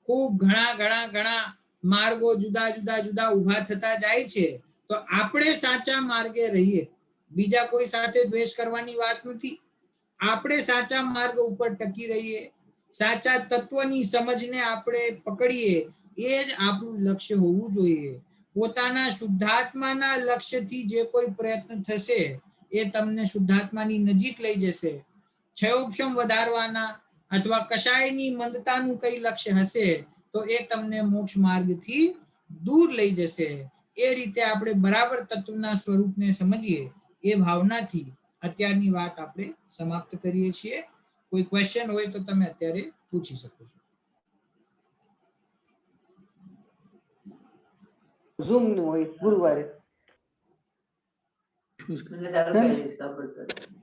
ખૂબ ઘણા માર્ગો જુદા ઊભા થતા જાય છે. તો આપણે સાચા માર્ગે રહીએ, બીજા કોઈ સાથે દ્વેષ કરવાની વાત નથી. આપણે સાચા માર્ગ ઉપર ટકી રહીએ, સાચા તત્વની સમજને આપણે પકડીએ, એ જ આપણું લક્ષ્ય હોવું જોઈએ. પોતાના શુદ્ધાત્માના લક્ષ્યથી જે કોઈ પ્રયત્ન થશે એ તમને શુદ્ધાત્માની નજીક લઈ જશે. ક્ષયોપશમ વધારવાના અથવા કશાયની મંદતાનું કઈ લક્ષ્ય હશે તો એ તમને મોક્ષ માર્ગથી દૂર લઈ જશે એ રીતે આપણે બરાબર તત્વના સ્વરૂપને સમજીએ એ ભાવનાથી અત્યારની વાત આપણે સમાપ્ત કરીએ છીએ. કોઈ ક્વેશ્ચન હોય તો તમે અત્યારે પૂછી શકો છો. ઝૂમ નું હોય ગુરુવારે.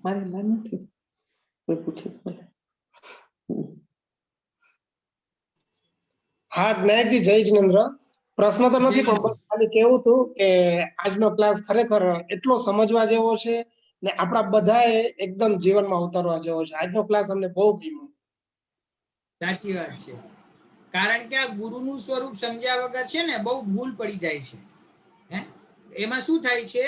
મારી નથી કોઈ પૂછે તો. હા જ્ઞાયકજી, જય જિનેન્દ્ર. પ્રશ્ન તો નથી, પણ બસ ખાલી કેવું હતું કે આજનો ક્લાસ ખરેખર એટલો સમજવા જેવો છે ને આપણા બધાએ એકદમ જીવનમાં ઉતારવા જેવો છે. આજનો ક્લાસ અમને બહુ ગમ્યો. સાચી વાત છે, કારણ કે આ ગુરુનું સ્વરૂપ સમજ્યા વગર છે ને બહુ ભૂલ પડી જાય છે. હે એમાં શું થાય છે,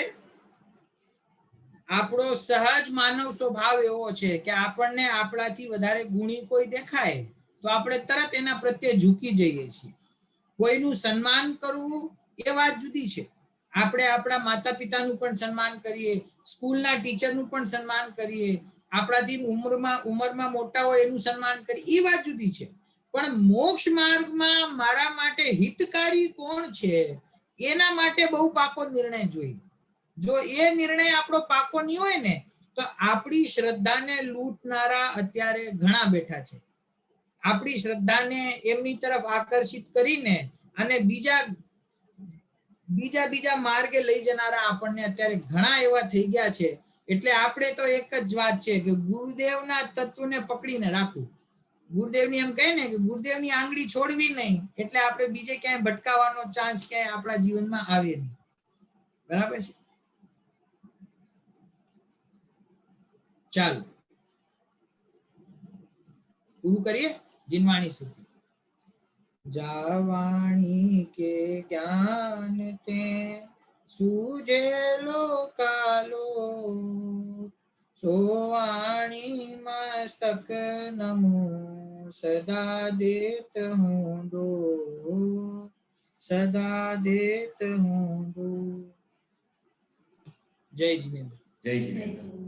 આપણો સહજ માનવ સ્વભાવ એવો છે કે આપણને આપણાથી વધારે ગુણી કોઈ દેખાય તો આપણે તરત એના પ્રત્યે ઝૂકી જઈએ છીએ. કોઈનું સન્માન કરવું એ વાત જુદી છે. આપણે આપણા માતા પિતાનું પણ સન્માન કરીએ, સ્કૂલના ટીચરનું પણ સન્માન કરીએ, આપણાથી ઉંમરમાં મોટા હોય એનું સન્માન કરીએ, એ વાત જુદી છે. પણ મોક્ષ માર્ગમાં મારા માટે હિતકારી કોણ છે એના માટે બહુ પાકો નિર્ણય જોઈએ. જો એ નિર્ણય આપણો પાકો નહીં હોય ને તો આપણી શ્રદ્ધાને લૂંટનારા અત્યારે ઘણા બેઠા છે. આપણી શ્રદ્ધાને એમની તરફ આકર્ષિત કરીને અને બીજા માર્ગે લઈ જનારા આપણને અત્યારે ઘણા એવા થઈ ગયા છે. એટલે આપણે તો એક જ વાત છે કે ગુરુદેવના તત્વને પકડીને રાખવું. ગુરુદેવની એમ કહે ને કે ગુરુદેવની આંગળી છોડવી નહીં, એટલે આપણે બીજે ક્યાંય ભટકાવાનો ચાન્સ ક્યાંય આપણા જીવનમાં આવે નહીં. બરાબર છે? ચાલો પૂરું કરીએ જીનવાણી સુધી. જાવાણી કે જ્ઞાન તે સૂજે લોકાલો, સોવાણી મસ્તક નમો સદા દેત હું દો, સદા દેત હું દો. જય જીનેન્દ્ર. જય શ્રી કૃષ્ણ.